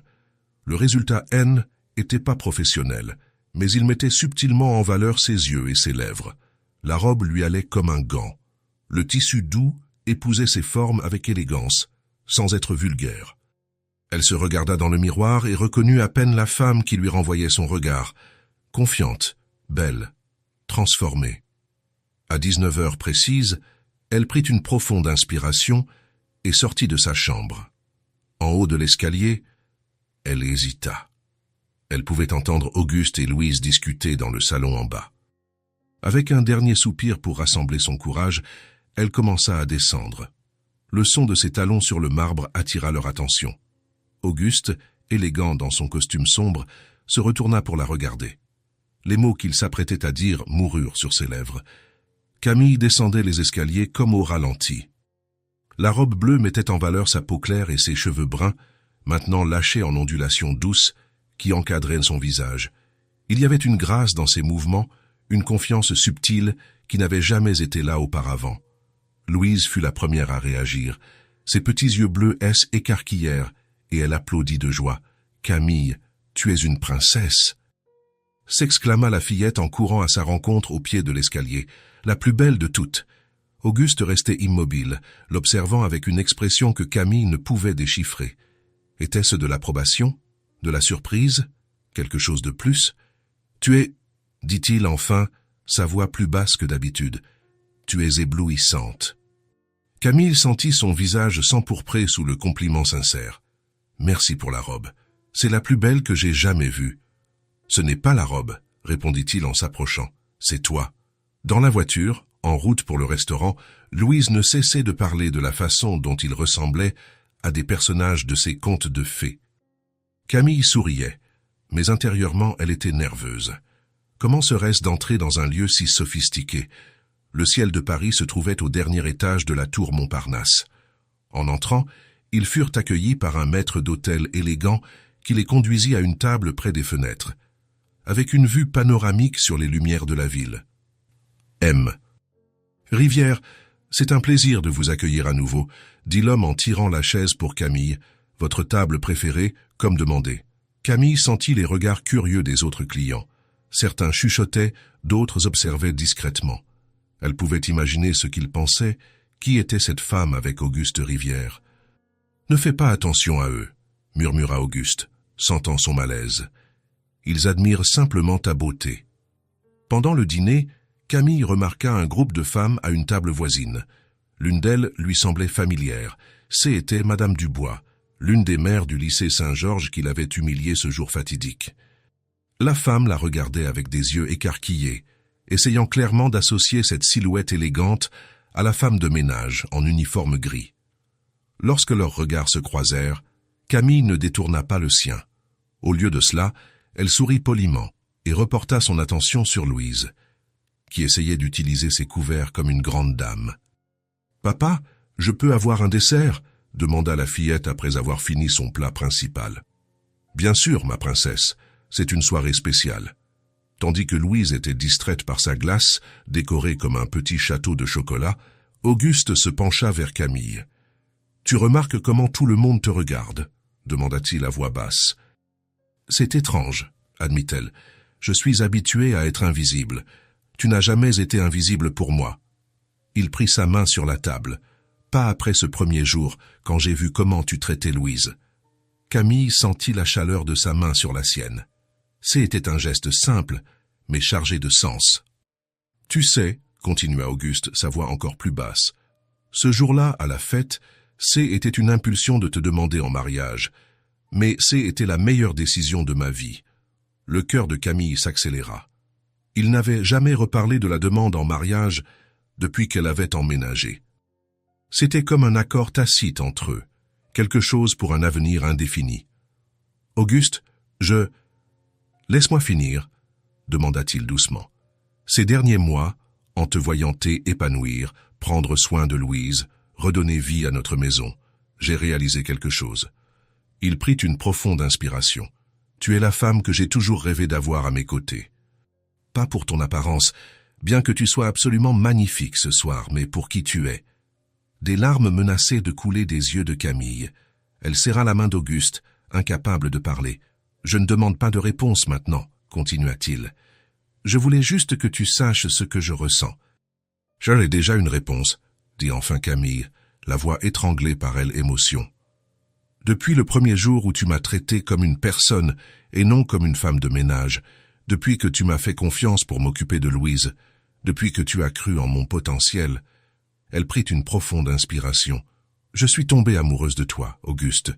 A: Le résultat N était pas professionnel, mais il mettait subtilement en valeur ses yeux et ses lèvres. La robe lui allait comme un gant. Le tissu doux épousait ses formes avec élégance, sans être vulgaire. Elle se regarda dans le miroir et reconnut à peine la femme qui lui renvoyait son regard, confiante, belle, transformée. À 19h précises, elle prit une profonde inspiration et sortit de sa chambre. En haut de l'escalier, elle hésita. Elle pouvait entendre Auguste et Louise discuter dans le salon en bas. Avec un dernier soupir pour rassembler son courage, elle commença à descendre. Le son de ses talons sur le marbre attira leur attention. Auguste, élégant dans son costume sombre, se retourna pour la regarder. Les mots qu'il s'apprêtait à dire moururent sur ses lèvres. Camille descendait les escaliers comme au ralenti. La robe bleue mettait en valeur sa peau claire et ses cheveux bruns, maintenant lâchés en ondulations douces, qui encadraient son visage. Il y avait une grâce dans ses mouvements, une confiance subtile qui n'avait jamais été là auparavant. Louise fut la première à réagir. Ses petits yeux bleus écarquillèrent et elle applaudit de joie. « Camille, tu es une princesse !» s'exclama la fillette en courant à sa rencontre au pied de l'escalier, la plus belle de toutes. Auguste restait immobile, l'observant avec une expression que Camille ne pouvait déchiffrer. Était-ce de l'approbation? De la surprise? Quelque chose de plus? « Tu es, dit-il enfin, sa voix plus basse que d'habitude, tu es éblouissante. » Camille sentit son visage s'empourprer sous le compliment sincère. « Merci pour la robe. C'est la plus belle que j'ai jamais vue. »« Ce n'est pas la robe, » répondit-il en s'approchant. « C'est toi. » Dans la voiture, en route pour le restaurant, Louise ne cessait de parler de la façon dont il ressemblait à des personnages de ses contes de fées. Camille souriait, mais intérieurement elle était nerveuse. Comment serait-ce d'entrer dans un lieu si sophistiqué? Le ciel de Paris se trouvait au dernier étage de la tour Montparnasse. En entrant, ils furent accueillis par un maître d'hôtel élégant qui les conduisit à une table près des fenêtres, avec une vue panoramique sur les lumières de la ville. M. Rivière, c'est un plaisir de vous accueillir à nouveau, dit l'homme en tirant la chaise pour Camille, votre table préférée, comme demandé. Camille sentit les regards curieux des autres clients. Certains chuchotaient, d'autres observaient discrètement. Elle pouvait imaginer ce qu'ils pensaient. Qui était cette femme avec Auguste Rivière? Ne fais pas attention à eux, murmura Auguste, sentant son malaise. Ils admirent simplement ta beauté. Pendant le dîner, Camille remarqua un groupe de femmes à une table voisine. L'une d'elles lui semblait familière. C'était Madame Dubois, l'une des mères du lycée Saint-Georges qui l'avait humiliée ce jour fatidique. La femme la regardait avec des yeux écarquillés, essayant clairement d'associer cette silhouette élégante à la femme de ménage en uniforme gris. Lorsque leurs regards se croisèrent, Camille ne détourna pas le sien. Au lieu de cela, elle sourit poliment et reporta son attention sur Louise, qui essayait d'utiliser ses couverts comme une grande dame. « Papa, je peux avoir un dessert ?» demanda la fillette après avoir fini son plat principal. « Bien sûr, ma princesse, c'est une soirée spéciale. » Tandis que Louise était distraite par sa glace, décorée comme un petit château de chocolat, Auguste se pencha vers Camille. « Tu remarques comment tout le monde te regarde ?» demanda-t-il à voix basse. « C'est étrange, » admit-elle. « Je suis habitué à être invisible. Tu n'as jamais été invisible pour moi. » Il prit sa main sur la table. « Pas après ce premier jour, quand j'ai vu comment tu traitais Louise. » Camille sentit la chaleur de sa main sur la sienne. C'était un geste simple, mais chargé de sens. « Tu sais, » continua Auguste, sa voix encore plus basse, « ce jour-là, à la fête, était une impulsion de te demander en mariage, mais était la meilleure décision de ma vie. » Le cœur de Camille s'accéléra. Il n'avait jamais reparlé de la demande en mariage depuis qu'elle avait emménagé. C'était comme un accord tacite entre eux, quelque chose pour un avenir indéfini. « Auguste, Laisse-moi finir, » demanda-t-il doucement. « Ces derniers mois, en te voyant t'épanouir, prendre soin de Louise, redonner vie à notre maison, j'ai réalisé quelque chose. » Il prit une profonde inspiration. « Tu es la femme que j'ai toujours rêvé d'avoir à mes côtés. Pas pour ton apparence, bien que tu sois absolument magnifique ce soir, mais pour qui tu es. » Des larmes menaçaient de couler des yeux de Camille. Elle serra la main d'Auguste, incapable de parler. « Je ne demande pas de réponse maintenant, » continua-t-il. « Je voulais juste que tu saches ce que je ressens. »« J'en ai déjà une réponse, » dit enfin Camille, la voix étranglée par elle émotion. « Depuis le premier jour où tu m'as traité comme une personne et non comme une femme de ménage, depuis que tu m'as fait confiance pour m'occuper de Louise, depuis que tu as cru en mon potentiel, » elle prit une profonde inspiration. « Je suis tombée amoureuse de toi, Auguste.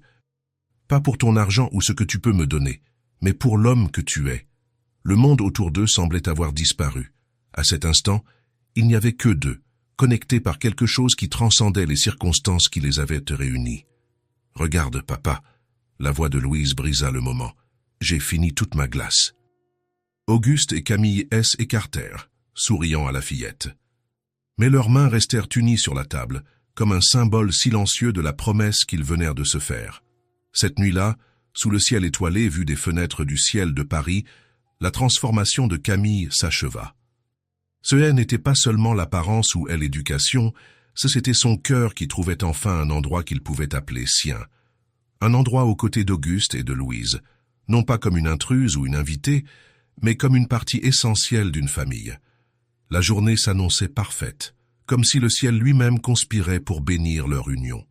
A: Pas pour ton argent ou ce que tu peux me donner, mais pour l'homme que tu es. » Le monde autour d'eux semblait avoir disparu. À cet instant, il n'y avait que d'eux, connectés par quelque chose qui transcendait les circonstances qui les avaient réunis. « Regarde, papa. » La voix de Louise brisa le moment. « J'ai fini toute ma glace. » Auguste et Camille s'écartèrent, souriant à la fillette. Mais leurs mains restèrent unies sur la table, comme un symbole silencieux de la promesse qu'ils venèrent de se faire. Cette nuit-là, sous le ciel étoilé vu des fenêtres du ciel de Paris, la transformation de Camille s'acheva. Ce n'était pas seulement l'apparence ou l'éducation, c'était son cœur qui trouvait enfin un endroit qu'il pouvait appeler sien. Un endroit aux côtés d'Auguste et de Louise, non pas comme une intruse ou une invitée, mais comme une partie essentielle d'une famille. La journée s'annonçait parfaite, comme si le ciel lui-même conspirait pour bénir leur union.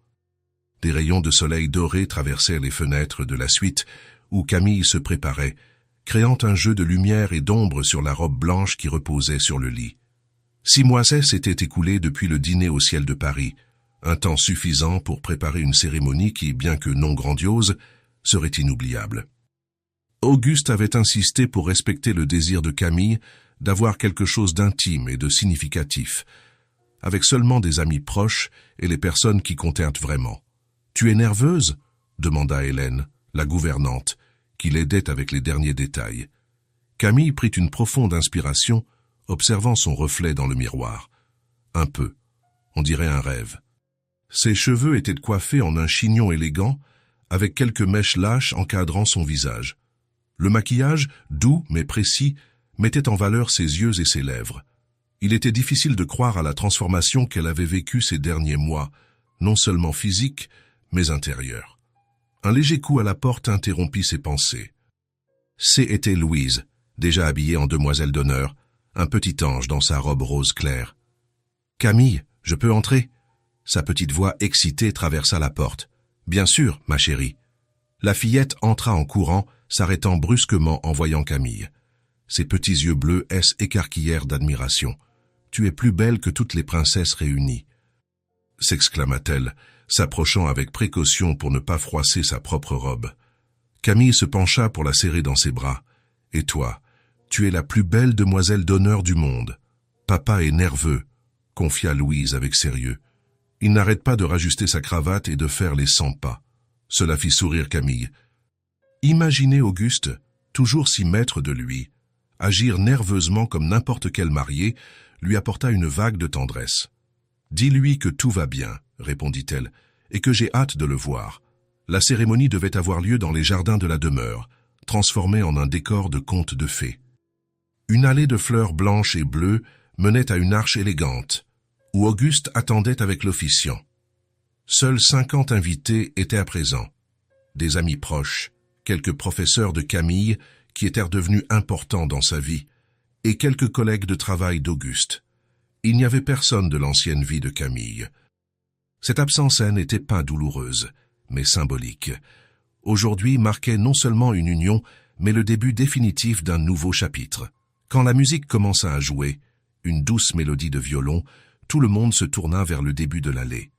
A: Des rayons de soleil doré traversaient les fenêtres de la suite où Camille se préparait, créant un jeu de lumière et d'ombre sur la robe blanche qui reposait sur le lit. 6 mois s'étaient écoulés depuis le dîner au ciel de Paris, un temps suffisant pour préparer une cérémonie qui, bien que non grandiose, serait inoubliable. Auguste avait insisté pour respecter le désir de Camille d'avoir quelque chose d'intime et de significatif, avec seulement des amis proches et les personnes qui comptèrent vraiment. « Tu es nerveuse ?» demanda Hélène, la gouvernante, qui l'aidait avec les derniers détails. Camille prit une profonde inspiration, observant son reflet dans le miroir. Un peu, on dirait un rêve. Ses cheveux étaient coiffés en un chignon élégant, avec quelques mèches lâches encadrant son visage. Le maquillage, doux mais précis, mettait en valeur ses yeux et ses lèvres. Il était difficile de croire à la transformation qu'elle avait vécue ces derniers mois, non seulement physique, mais intérieure. Un léger coup à la porte interrompit ses pensées. C'était Louise, déjà habillée en demoiselle d'honneur, un petit ange dans sa robe rose claire. « Camille, je peux entrer ?» Sa petite voix excitée traversa la porte. « Bien sûr, ma chérie. » La fillette entra en courant, s'arrêtant brusquement en voyant Camille. Ses petits yeux bleus s'écarquillèrent d'admiration. « Tu es plus belle que toutes les princesses réunies. » s'exclama-t-elle, s'approchant avec précaution pour ne pas froisser sa propre robe. Camille se pencha pour la serrer dans ses bras. « Et toi, tu es la plus belle demoiselle d'honneur du monde. Papa est nerveux, » confia Louise avec sérieux. Il n'arrête pas de rajuster sa cravate et de faire les 100 pas. Cela fit sourire Camille. Imaginez Auguste, toujours si maître de lui, agir nerveusement comme n'importe quel marié, lui apporta une vague de tendresse. « Dis-lui que tout va bien, » répondit-elle, « et que j'ai hâte de le voir. » La cérémonie devait avoir lieu dans les jardins de la demeure, transformée en un décor de conte de fées. Une allée de fleurs blanches et bleues menait à une arche élégante, où Auguste attendait avec l'officiant. Seuls 50 invités étaient à présent. Des amis proches, quelques professeurs de Camille qui étaient devenus importants dans sa vie, et quelques collègues de travail d'Auguste. Il n'y avait personne de l'ancienne vie de Camille. Cette absence n'était pas douloureuse, mais symbolique. Aujourd'hui marquait non seulement une union, mais le début définitif d'un nouveau chapitre. Quand la musique commença à jouer, une douce mélodie de violon, tout le monde se tourna vers le début de l'allée.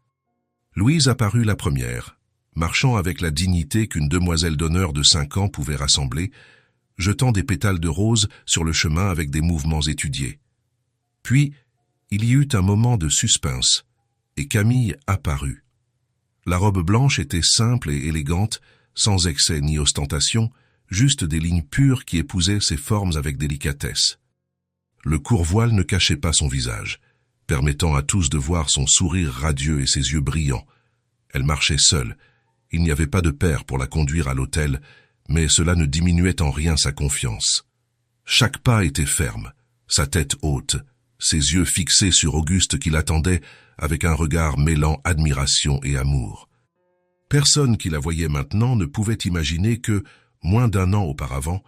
A: Louise apparut la première, marchant avec la dignité qu'une demoiselle d'honneur de 5 ans pouvait rassembler, jetant des pétales de rose sur le chemin avec des mouvements étudiés. Puis, il y eut un moment de suspense, et Camille apparut. La robe blanche était simple et élégante, sans excès ni ostentation, juste des lignes pures qui épousaient ses formes avec délicatesse. Le court voile ne cachait pas son visage, permettant à tous de voir son sourire radieux et ses yeux brillants. Elle marchait seule. Il n'y avait pas de père pour la conduire à l'hôtel, mais cela ne diminuait en rien sa confiance. Chaque pas était ferme, sa tête haute, ses yeux fixés sur Auguste qui l'attendait avec un regard mêlant admiration et amour. Personne qui la voyait maintenant ne pouvait imaginer que, moins d'1 an auparavant,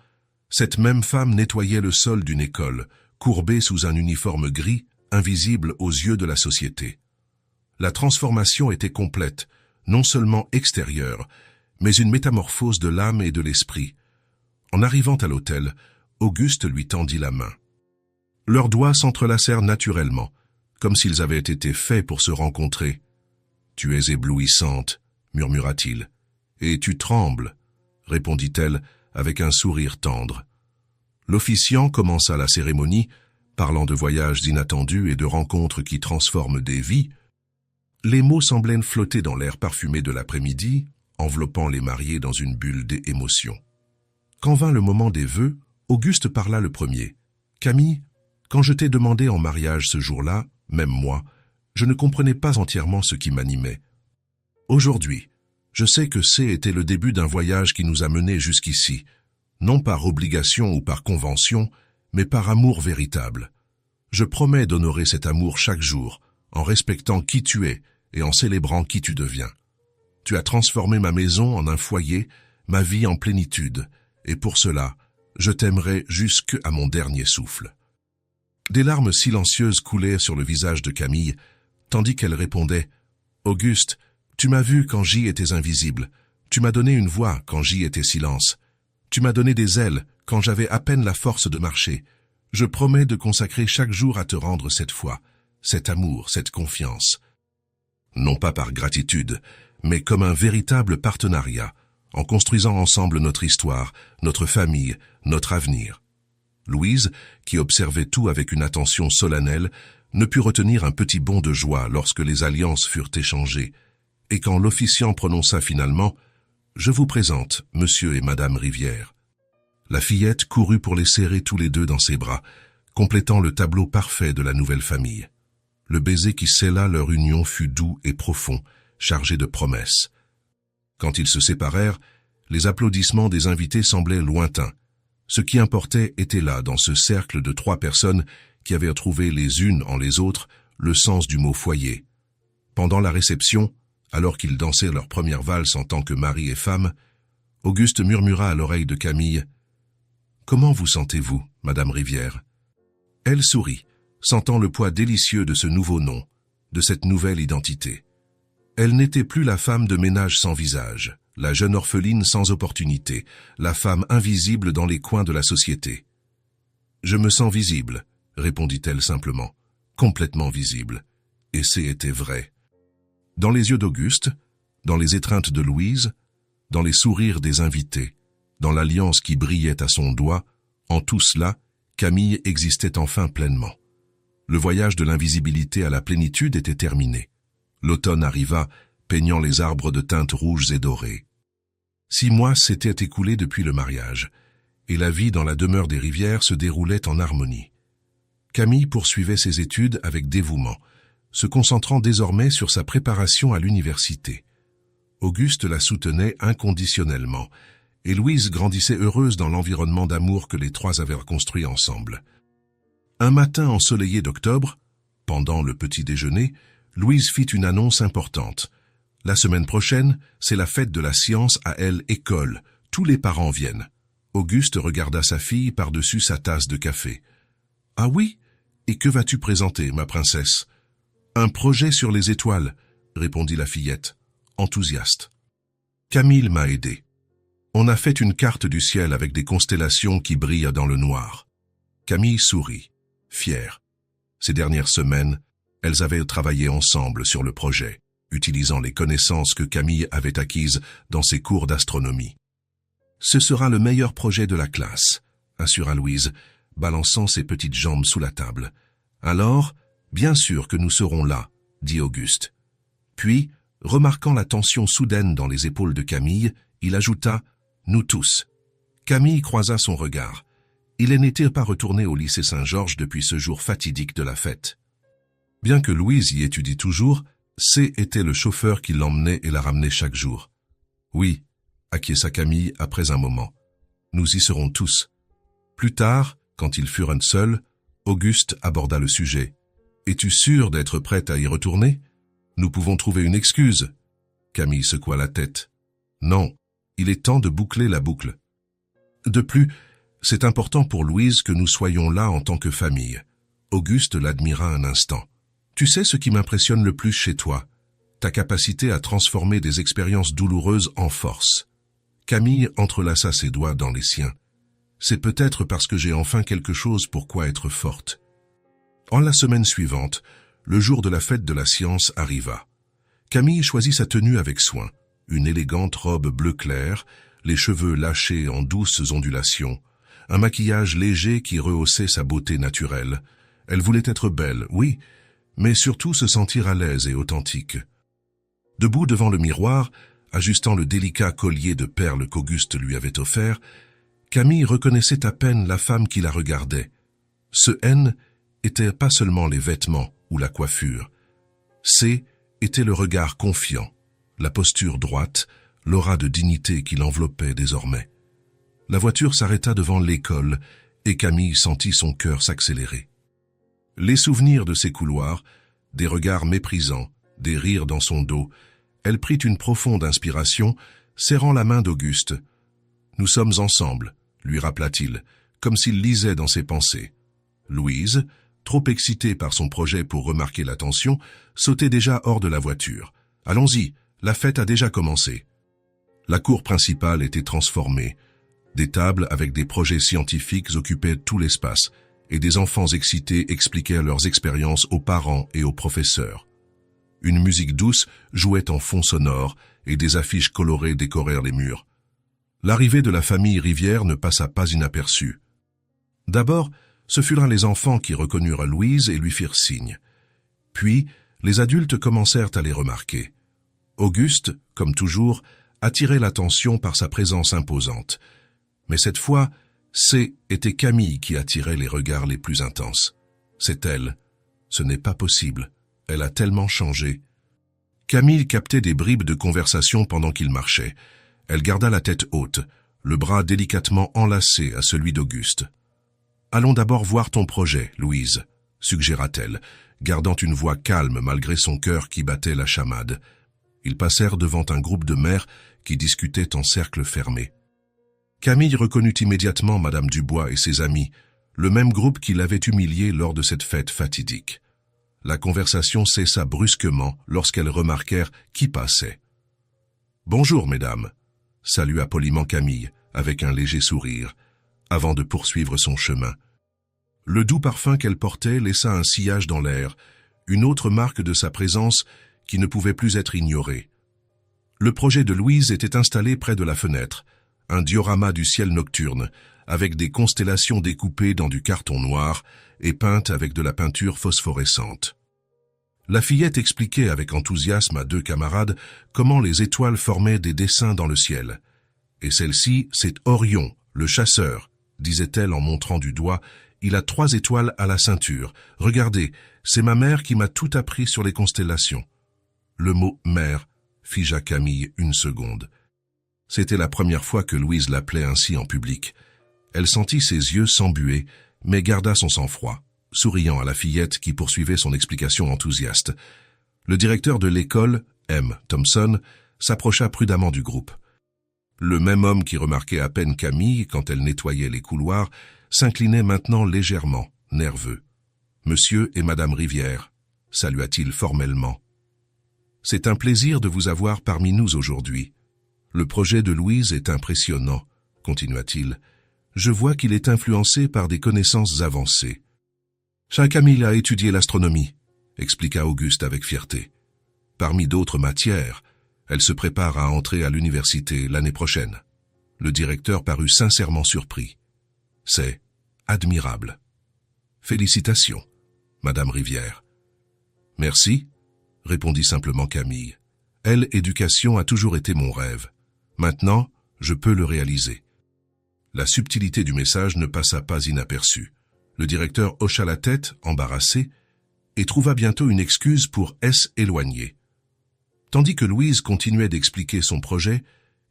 A: cette même femme nettoyait le sol d'une école, courbée sous un uniforme gris, invisible aux yeux de la société. La transformation était complète, non seulement extérieure, mais une métamorphose de l'âme et de l'esprit. En arrivant à l'hôtel, Auguste lui tendit la main. Leurs doigts s'entrelacèrent naturellement, comme s'ils avaient été faits pour se rencontrer. « Tu es éblouissante », murmura-t-il. « Et tu trembles », répondit-elle avec un sourire tendre. L'officiant commença la cérémonie, parlant de voyages inattendus et de rencontres qui transforment des vies. Les mots semblaient flotter dans l'air parfumé de l'après-midi, enveloppant les mariés dans une bulle d'émotion. Quand vint le moment des vœux, Auguste parla le premier. « Camille, quand je t'ai demandé en mariage ce jour-là, même moi, je ne comprenais pas entièrement ce qui m'animait. Aujourd'hui, je sais que c'était le début d'un voyage qui nous a menés jusqu'ici, non par obligation ou par convention, mais par amour véritable. Je promets d'honorer cet amour chaque jour, en respectant qui tu es et en célébrant qui tu deviens. Tu as transformé ma maison en un foyer, ma vie en plénitude, et pour cela, je t'aimerai jusqu'à mon dernier souffle. » Des larmes silencieuses coulaient sur le visage de Camille, tandis qu'elle répondait « Auguste, tu m'as vu quand j'y étais invisible, tu m'as donné une voix quand j'y étais silence, tu m'as donné des ailes quand j'avais à peine la force de marcher. Je promets de consacrer chaque jour à te rendre cette foi, cet amour, cette confiance. » Non pas par gratitude, mais comme un véritable partenariat, en construisant ensemble notre histoire, notre famille, notre avenir. Louise, qui observait tout avec une attention solennelle, ne put retenir un petit bond de joie lorsque les alliances furent échangées, et quand l'officiant prononça finalement « Je vous présente, monsieur et madame Rivière ». La fillette courut pour les serrer tous les deux dans ses bras, complétant le tableau parfait de la nouvelle famille. Le baiser qui scella leur union fut doux et profond, chargé de promesses. Quand ils se séparèrent, les applaudissements des invités semblaient lointains. Ce qui importait était là, dans ce cercle de 3 personnes qui avaient trouvé les unes en les autres le sens du mot foyer. Pendant la réception, Alors qu'ils dansaient leur première valse en tant que mari et femme, Auguste murmura à l'oreille de Camille « Comment vous sentez-vous, Madame Rivière ?» Elle sourit, sentant le poids délicieux de ce nouveau nom, de cette nouvelle identité. Elle n'était plus la femme de ménage sans visage, la jeune orpheline sans opportunité, la femme invisible dans les coins de la société. « Je me sens visible », répondit-elle simplement, complètement visible. Et c'était vrai. Dans les yeux d'Auguste, dans les étreintes de Louise, dans les sourires des invités, dans l'alliance qui brillait à son doigt, en tout cela, Camille existait enfin pleinement. Le voyage de l'invisibilité à la plénitude était terminé. L'automne arriva, peignant les arbres de teintes rouges et dorées. 6 mois s'étaient écoulés depuis le mariage, et la vie dans la demeure des Rivières se déroulait en harmonie. Camille poursuivait ses études avec dévouement, se concentrant désormais sur sa préparation à l'université. Auguste la soutenait inconditionnellement, et Louise grandissait heureuse dans l'environnement d'amour que les trois avaient construit ensemble. Un matin ensoleillé d'octobre, pendant le petit déjeuner, Louise fit une annonce importante. « La semaine prochaine, c'est la fête de la science à l'école. Tous les parents viennent. » Auguste regarda sa fille par-dessus sa tasse de café. « Ah oui? Et que vas-tu présenter, ma princesse ?»« Un projet sur les étoiles, » répondit la fillette, enthousiaste. « Camille m'a aidé. On a fait une carte du ciel avec des constellations qui brillent dans le noir. » Camille sourit, fière. Ces dernières semaines, elles avaient travaillé ensemble sur le projet, utilisant les connaissances que Camille avait acquises dans ses cours d'astronomie. « Ce sera le meilleur projet de la classe, » assura Louise, balançant ses petites jambes sous la table. « Alors, bien sûr que nous serons là, » dit Auguste. Puis, remarquant la tension soudaine dans les épaules de Camille, il ajouta « Nous tous ». Camille croisa son regard. Il n'était pas retourné au lycée Saint-Georges depuis ce jour fatidique de la fête. Bien que Louise y étudie toujours, C était le chauffeur qui l'emmenait et la ramenait chaque jour. « Oui », acquiesça Camille après un moment. « Nous y serons tous. » Plus tard, quand ils furent seuls, Auguste aborda le sujet. « Es-tu sûr d'être prête à y retourner ? Nous pouvons trouver une excuse. » Camille secoua la tête. « Non, il est temps de boucler la boucle. De plus, c'est important pour Louise que nous soyons là en tant que famille. » Auguste l'admira un instant. « Tu sais ce qui m'impressionne le plus chez toi ? Ta capacité à transformer des expériences douloureuses en force. » Camille entrelaça ses doigts dans les siens. « C'est peut-être parce que j'ai enfin quelque chose pour quoi être forte. » En la semaine suivante, le jour de la fête de la science arriva. Camille choisit sa tenue avec soin, une élégante robe bleu clair, les cheveux lâchés en douces ondulations, un maquillage léger qui rehaussait sa beauté naturelle. Elle voulait être belle, oui, mais surtout se sentir à l'aise et authentique. Debout devant le miroir, ajustant le délicat collier de perles qu'Auguste lui avait offert, Camille reconnaissait à peine la femme qui la regardait. Ce N était pas seulement les vêtements ou la coiffure. C était le regard confiant, la posture droite, l'aura de dignité qui l'enveloppait désormais. La voiture s'arrêta devant l'école et Camille sentit son cœur s'accélérer. Les souvenirs de ces couloirs, des regards méprisants, des rires dans son dos, elle prit une profonde inspiration, serrant la main d'Auguste. « Nous sommes ensemble », lui rappela-t-il, comme s'il lisait dans ses pensées. Louise, trop excitée par son projet pour remarquer l'attention, sautait déjà hors de la voiture. « Allons-y, la fête a déjà commencé. » La cour principale était transformée. Des tables avec des projets scientifiques occupaient tout l'espace, et des enfants excités expliquaient leurs expériences aux parents et aux professeurs. Une musique douce jouait en fond sonore, et des affiches colorées décorèrent les murs. L'arrivée de la famille Rivière ne passa pas inaperçue. D'abord, ce furent les enfants qui reconnurent Louise et lui firent signe. Puis, les adultes commencèrent à les remarquer. Auguste, comme toujours, attirait l'attention par sa présence imposante. Mais cette fois, était Camille qui attirait les regards les plus intenses. C'est elle. Ce n'est pas possible. Elle a tellement changé. Camille captait des bribes de conversation pendant qu'il marchait. Elle garda la tête haute, le bras délicatement enlacé à celui d'Auguste. « Allons d'abord voir ton projet, Louise », suggéra-t-elle, gardant une voix calme malgré son cœur qui battait la chamade. Ils passèrent devant un groupe de mères qui discutaient en cercle fermé. Camille reconnut immédiatement Madame Dubois et ses amis, le même groupe qui l'avait humiliée lors de cette fête fatidique. La conversation cessa brusquement lorsqu'elles remarquèrent qui passait. « Bonjour, mesdames », salua poliment Camille, avec un léger sourire, avant de poursuivre son chemin. Le doux parfum qu'elle portait laissa un sillage dans l'air, une autre marque de sa présence qui ne pouvait plus être ignorée. Le projet de Louise était installé près de la fenêtre, un diorama du ciel nocturne, avec des constellations découpées dans du carton noir et peintes avec de la peinture phosphorescente. La fillette expliquait avec enthousiasme à 2 camarades comment les étoiles formaient des dessins dans le ciel. « Et celle-ci, c'est Orion, le chasseur », disait-elle en montrant du doigt. « Il a 3 étoiles à la ceinture. Regardez, c'est ma mère qui m'a tout appris sur les constellations. » Le mot « mère » figea Camille une seconde. C'était la première fois que Louise l'appelait ainsi en public. Elle sentit ses yeux s'embuer, mais garda son sang-froid, souriant à la fillette qui poursuivait son explication enthousiaste. Le directeur de l'école, M. Thompson, s'approcha prudemment du groupe. Le même homme qui remarquait à peine Camille quand elle nettoyait les couloirs s'inclinait maintenant légèrement, nerveux. « Monsieur et Madame Rivière », salua-t-il formellement. « C'est un plaisir de vous avoir parmi nous aujourd'hui. Le projet de Louise est impressionnant, » continua-t-il. « Je vois qu'il est influencé par des connaissances avancées. »« Camille a étudié l'astronomie, » expliqua Auguste avec fierté. « Parmi d'autres matières, elle se prépare à entrer à l'université l'année prochaine. » Le directeur parut sincèrement surpris. « C'est admirable. »« Félicitations, Madame Rivière. »« Merci, » répondit simplement Camille. « Elle, éducation a toujours été mon rêve. Maintenant, je peux le réaliser. » La subtilité du message ne passa pas inaperçue. Le directeur hocha la tête, embarrassé, et trouva bientôt une excuse pour s'éloigner. Tandis que Louise continuait d'expliquer son projet,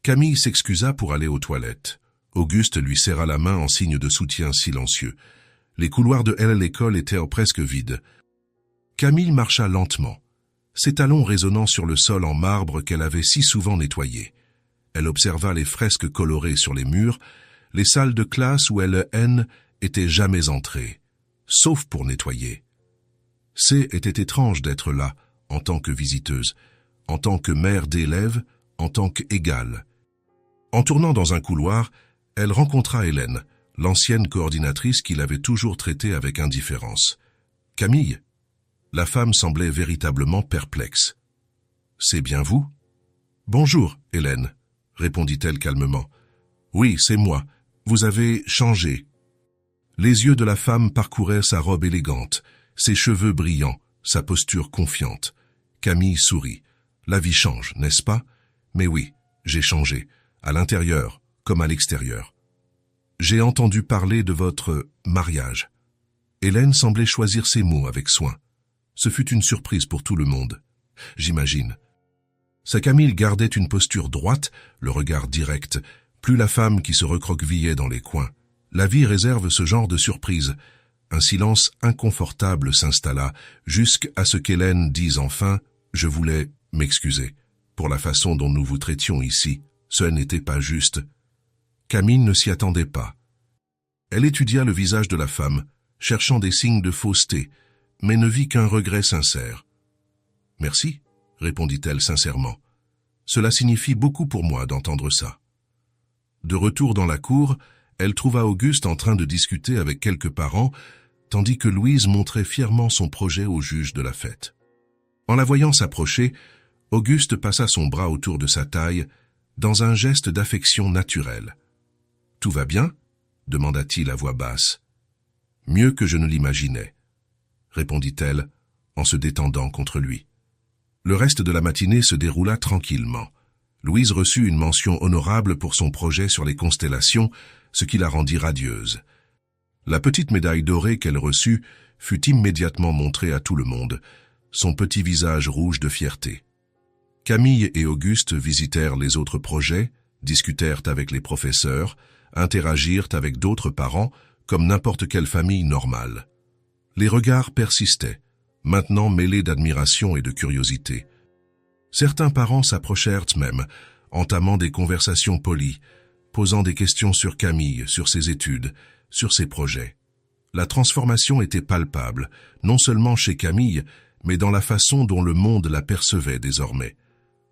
A: Camille s'excusa pour aller aux toilettes. Auguste lui serra la main en signe de soutien silencieux. Les couloirs de l'école étaient presque vides. Camille marcha lentement, ses talons résonnant sur le sol en marbre qu'elle avait si souvent nettoyé. Elle observa les fresques colorées sur les murs, les salles de classe où elle était jamais entrée, sauf pour nettoyer. Était étrange d'être là, en tant que visiteuse, en tant que mère d'élève, en tant qu'égale. En tournant dans un couloir, elle rencontra Hélène, l'ancienne coordinatrice qui l'avait toujours traitée avec indifférence. « Camille ?» La femme semblait véritablement perplexe. « C'est bien vous ?»« Bonjour, Hélène, » répondit-elle calmement. « Oui, c'est moi. Vous avez changé. » Les yeux de la femme parcouraient sa robe élégante, ses cheveux brillants, sa posture confiante. Camille sourit. « La vie change, n'est-ce pas ? Mais oui, j'ai changé, à l'intérieur comme à l'extérieur. J'ai entendu parler de votre mariage. » Hélène semblait choisir ses mots avec soin. Ce fut une surprise pour tout le monde, j'imagine. Sa Camille gardait une posture droite, le regard direct, plus la femme qui se recroquevillait dans les coins. La vie réserve ce genre de surprise. Un silence inconfortable s'installa, jusqu'à ce qu'Hélène dise enfin « Je voulais m'excuser pour la façon dont nous vous traitions ici. Ce n'était pas juste. » Camille ne s'y attendait pas. Elle étudia le visage de la femme, cherchant des signes de fausseté, mais ne vit qu'un regret sincère. « Merci, » répondit-elle sincèrement. « Cela signifie beaucoup pour moi d'entendre ça. » De retour dans la cour, elle trouva Auguste en train de discuter avec quelques parents, tandis que Louise montrait fièrement son projet au juge de la fête. En la voyant s'approcher, Auguste passa son bras autour de sa taille, dans un geste d'affection naturelle. « Tout va bien ?» demanda-t-il à voix basse. « Mieux que je ne l'imaginais, » répondit-elle en se détendant contre lui. Le reste de la matinée se déroula tranquillement. Louise reçut une mention honorable pour son projet sur les constellations, ce qui la rendit radieuse. La petite médaille dorée qu'elle reçut fut immédiatement montrée à tout le monde, son petit visage rouge de fierté. Camille et Auguste visitèrent les autres projets, discutèrent avec les professeurs, interagirent avec d'autres parents, comme n'importe quelle famille normale. Les regards persistaient, maintenant mêlés d'admiration et de curiosité. Certains parents s'approchèrent même, entamant des conversations polies, posant des questions sur Camille, sur ses études, sur ses projets. La transformation était palpable, non seulement chez Camille, mais dans la façon dont le monde la percevait désormais.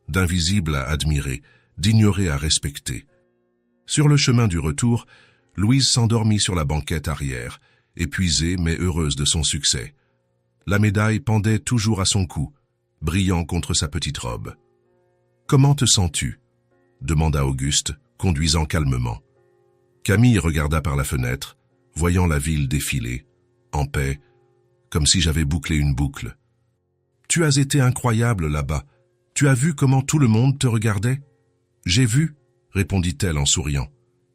A: D'invisible à admirer, d'ignoré à respecter. Sur le chemin du retour, Louise s'endormit sur la banquette arrière, épuisée mais heureuse de son succès. La médaille pendait toujours à son cou, brillant contre sa petite robe. « Comment te sens-tu » demanda Auguste, conduisant calmement. Camille regarda par la fenêtre, voyant la ville défiler, en paix, comme si j'avais bouclé une boucle. « Tu as été incroyable là-bas. Tu as vu comment tout le monde te regardait ?»« J'ai vu, » répondit-elle en souriant.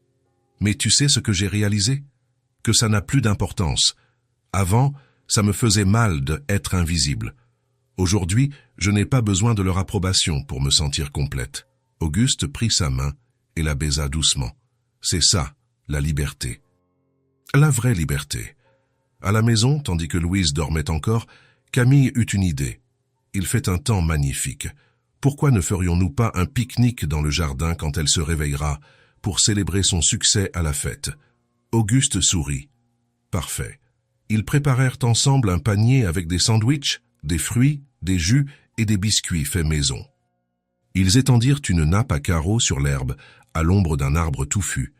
A: « Mais tu sais ce que j'ai réalisé ? Que ça n'a plus d'importance. Avant, ça me faisait mal d'être invisible. Aujourd'hui, je n'ai pas besoin de leur approbation pour me sentir complète. » Auguste prit sa main et la baisa doucement. C'est ça, la liberté. La vraie liberté. À la maison, tandis que Louise dormait encore, Camille eut une idée. Il fait un temps magnifique. Pourquoi ne ferions-nous pas un pique-nique dans le jardin quand elle se réveillera pour célébrer son succès à la fête? Auguste sourit. Parfait. Ils préparèrent ensemble un panier avec des sandwichs, des fruits, des jus et des biscuits faits maison. Ils étendirent une nappe à carreaux sur l'herbe, à l'ombre d'un arbre touffu.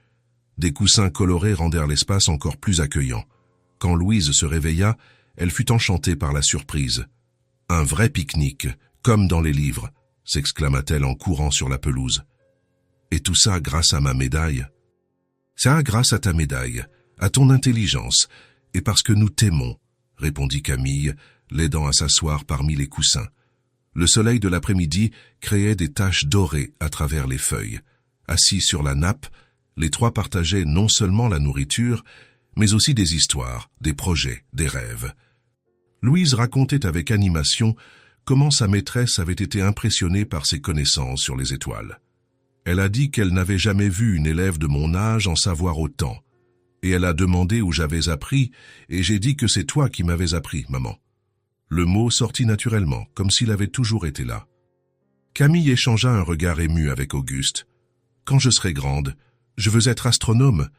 A: Des coussins colorés rendèrent l'espace encore plus accueillant. Quand Louise se réveilla, elle fut enchantée par la surprise. « Un vrai pique-nique, comme dans les livres », s'exclama-t-elle en courant sur la pelouse. « Et tout ça grâce à ma médaille ?»« Ça, grâce à ta médaille, à ton intelligence, et parce que nous t'aimons, » répondit Camille, l'aidant à s'asseoir parmi les coussins. Le soleil de l'après-midi créait des taches dorées à travers les feuilles. Assis sur la nappe, les trois partageaient non seulement la nourriture, mais aussi des histoires, des projets, des rêves. Louise racontait avec animation comment sa maîtresse avait été impressionnée par ses connaissances sur les étoiles. Elle a dit qu'elle n'avait jamais vu une élève de mon âge en savoir autant. Et elle a demandé où j'avais appris, et j'ai dit que c'est toi qui m'avais appris, maman. Le mot sortit naturellement, comme s'il avait toujours été là. Camille échangea un regard ému avec Auguste. « Quand je serai grande, je veux être astronome »,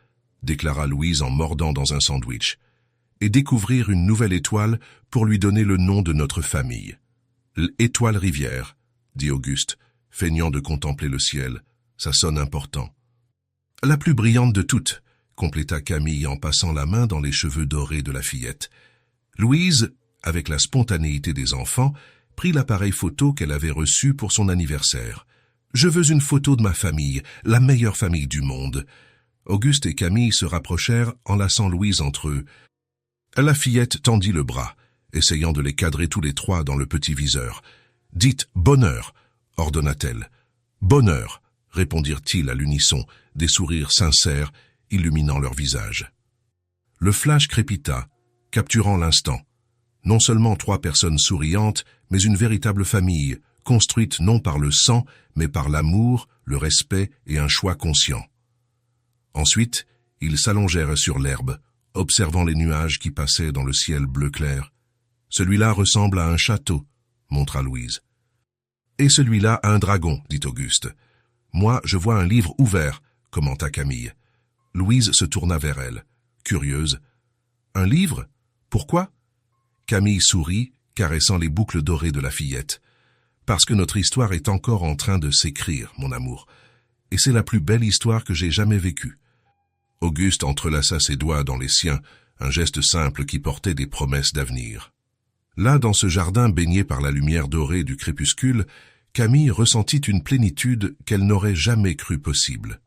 A: déclara Louise en mordant dans un sandwich, « et découvrir une nouvelle étoile pour lui donner le nom de notre famille. »« L'étoile Rivière », dit Auguste, feignant de contempler le ciel. Ça sonne important. « La plus brillante de toutes », compléta Camille en passant la main dans les cheveux dorés de la fillette. Louise, avec la spontanéité des enfants, prit l'appareil photo qu'elle avait reçu pour son anniversaire. « Je veux une photo de ma famille, la meilleure famille du monde. » Auguste et Camille se rapprochèrent en laissant Louise entre eux. La fillette tendit le bras, essayant de les cadrer tous les trois dans le petit viseur. « Dites « bonheur », ordonna-t-elle. « Bonheur », répondirent-ils à l'unisson, des sourires sincères illuminant leur visage. Le flash crépita, capturant l'instant. Non seulement trois personnes souriantes, mais une véritable famille, construite non par le sang, mais par l'amour, le respect et un choix conscient. Ensuite, ils s'allongèrent sur l'herbe, observant les nuages qui passaient dans le ciel bleu clair. « Celui-là ressemble à un château », montra Louise. « Et celui-là à un dragon », dit Auguste. « Moi, je vois un livre ouvert », commenta Camille. Louise se tourna vers elle, curieuse. « Un livre ? Pourquoi ?» Camille sourit, caressant les boucles dorées de la fillette. « Parce que notre histoire est encore en train de s'écrire, mon amour. Et c'est la plus belle histoire que j'ai jamais vécue. » Auguste entrelaça ses doigts dans les siens, un geste simple qui portait des promesses d'avenir. Là, dans ce jardin baigné par la lumière dorée du crépuscule, Camille ressentit une plénitude qu'elle n'aurait jamais cru possible.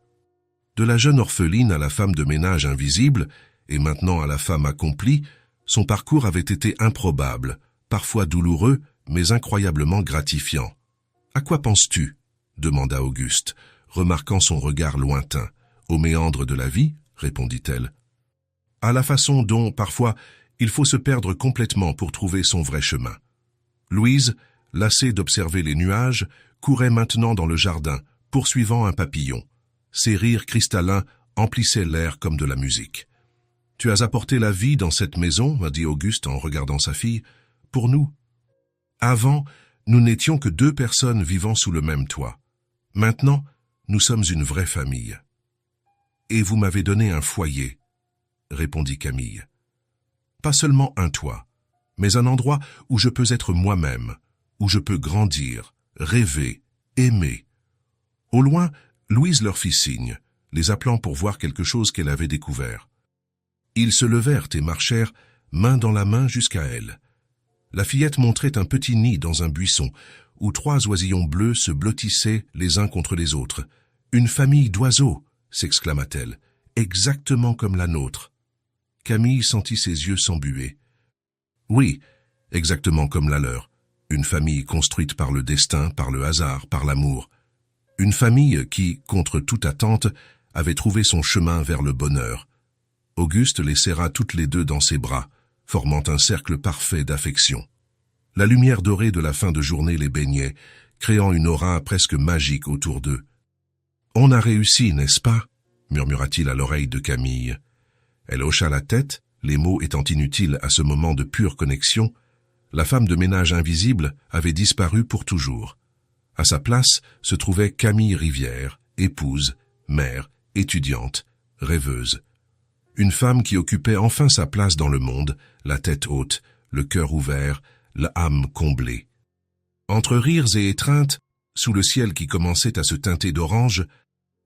A: De la jeune orpheline à la femme de ménage invisible, et maintenant à la femme accomplie, son parcours avait été improbable, parfois douloureux, mais incroyablement gratifiant. « À quoi penses-tu » demanda Auguste, remarquant son regard lointain. « Aux méandres de la vie » répondit-elle. « À la façon dont, parfois, il faut se perdre complètement pour trouver son vrai chemin. » Louise, lassée d'observer les nuages, courait maintenant dans le jardin, poursuivant un papillon. Ses rires cristallins emplissaient l'air comme de la musique. « Tu as apporté la vie dans cette maison, » m'a dit Auguste en regardant sa fille, « pour nous. Avant, nous n'étions que 2 personnes vivant sous le même toit. Maintenant, nous sommes une vraie famille. Et vous m'avez donné un foyer, répondit Camille. Pas seulement un toit, mais un endroit où je peux être moi-même, où je peux grandir, rêver, aimer. Au loin, Louise leur fit signe, les appelant pour voir quelque chose qu'elle avait découvert. Ils se levèrent et marchèrent, main dans la main, jusqu'à elle. La fillette montrait un petit nid dans un buisson, où 3 oisillons bleus se blottissaient les uns contre les autres. « Une famille d'oiseaux !» s'exclama-t-elle, « exactement comme la nôtre. » Camille sentit ses yeux s'embuer. « Oui, exactement comme la leur. Une famille construite par le destin, par le hasard, par l'amour. Une famille qui, contre toute attente, avait trouvé son chemin vers le bonheur. » Auguste les serra toutes les 2 dans ses bras, formant un cercle parfait d'affection. La lumière dorée de la fin de journée les baignait, créant une aura presque magique autour d'eux. « On a réussi, n'est-ce pas ?» murmura-t-il à l'oreille de Camille. Elle hocha la tête, les mots étant inutiles à ce moment de pure connexion. La femme de ménage invisible avait disparu pour toujours. À sa place se trouvait Camille Rivière, épouse, mère, étudiante, rêveuse. Une femme qui occupait enfin sa place dans le monde, la tête haute, le cœur ouvert, l'âme comblée. Entre rires et étreintes, sous le ciel qui commençait à se teinter d'orange,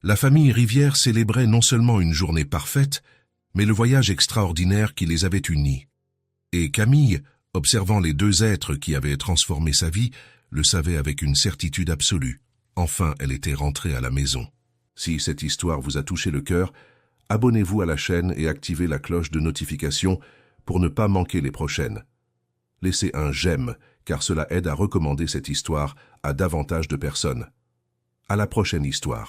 A: la famille Rivière célébrait non seulement une journée parfaite, mais le voyage extraordinaire qui les avait unis. Et Camille, observant les 2 êtres qui avaient transformé sa vie, le savait avec une certitude absolue. Enfin, elle était rentrée à la maison. Si cette histoire vous a touché le cœur, abonnez-vous à la chaîne et activez la cloche de notification pour ne pas manquer les prochaines. Laissez un j'aime, car cela aide à recommander cette histoire à davantage de personnes. À la prochaine histoire.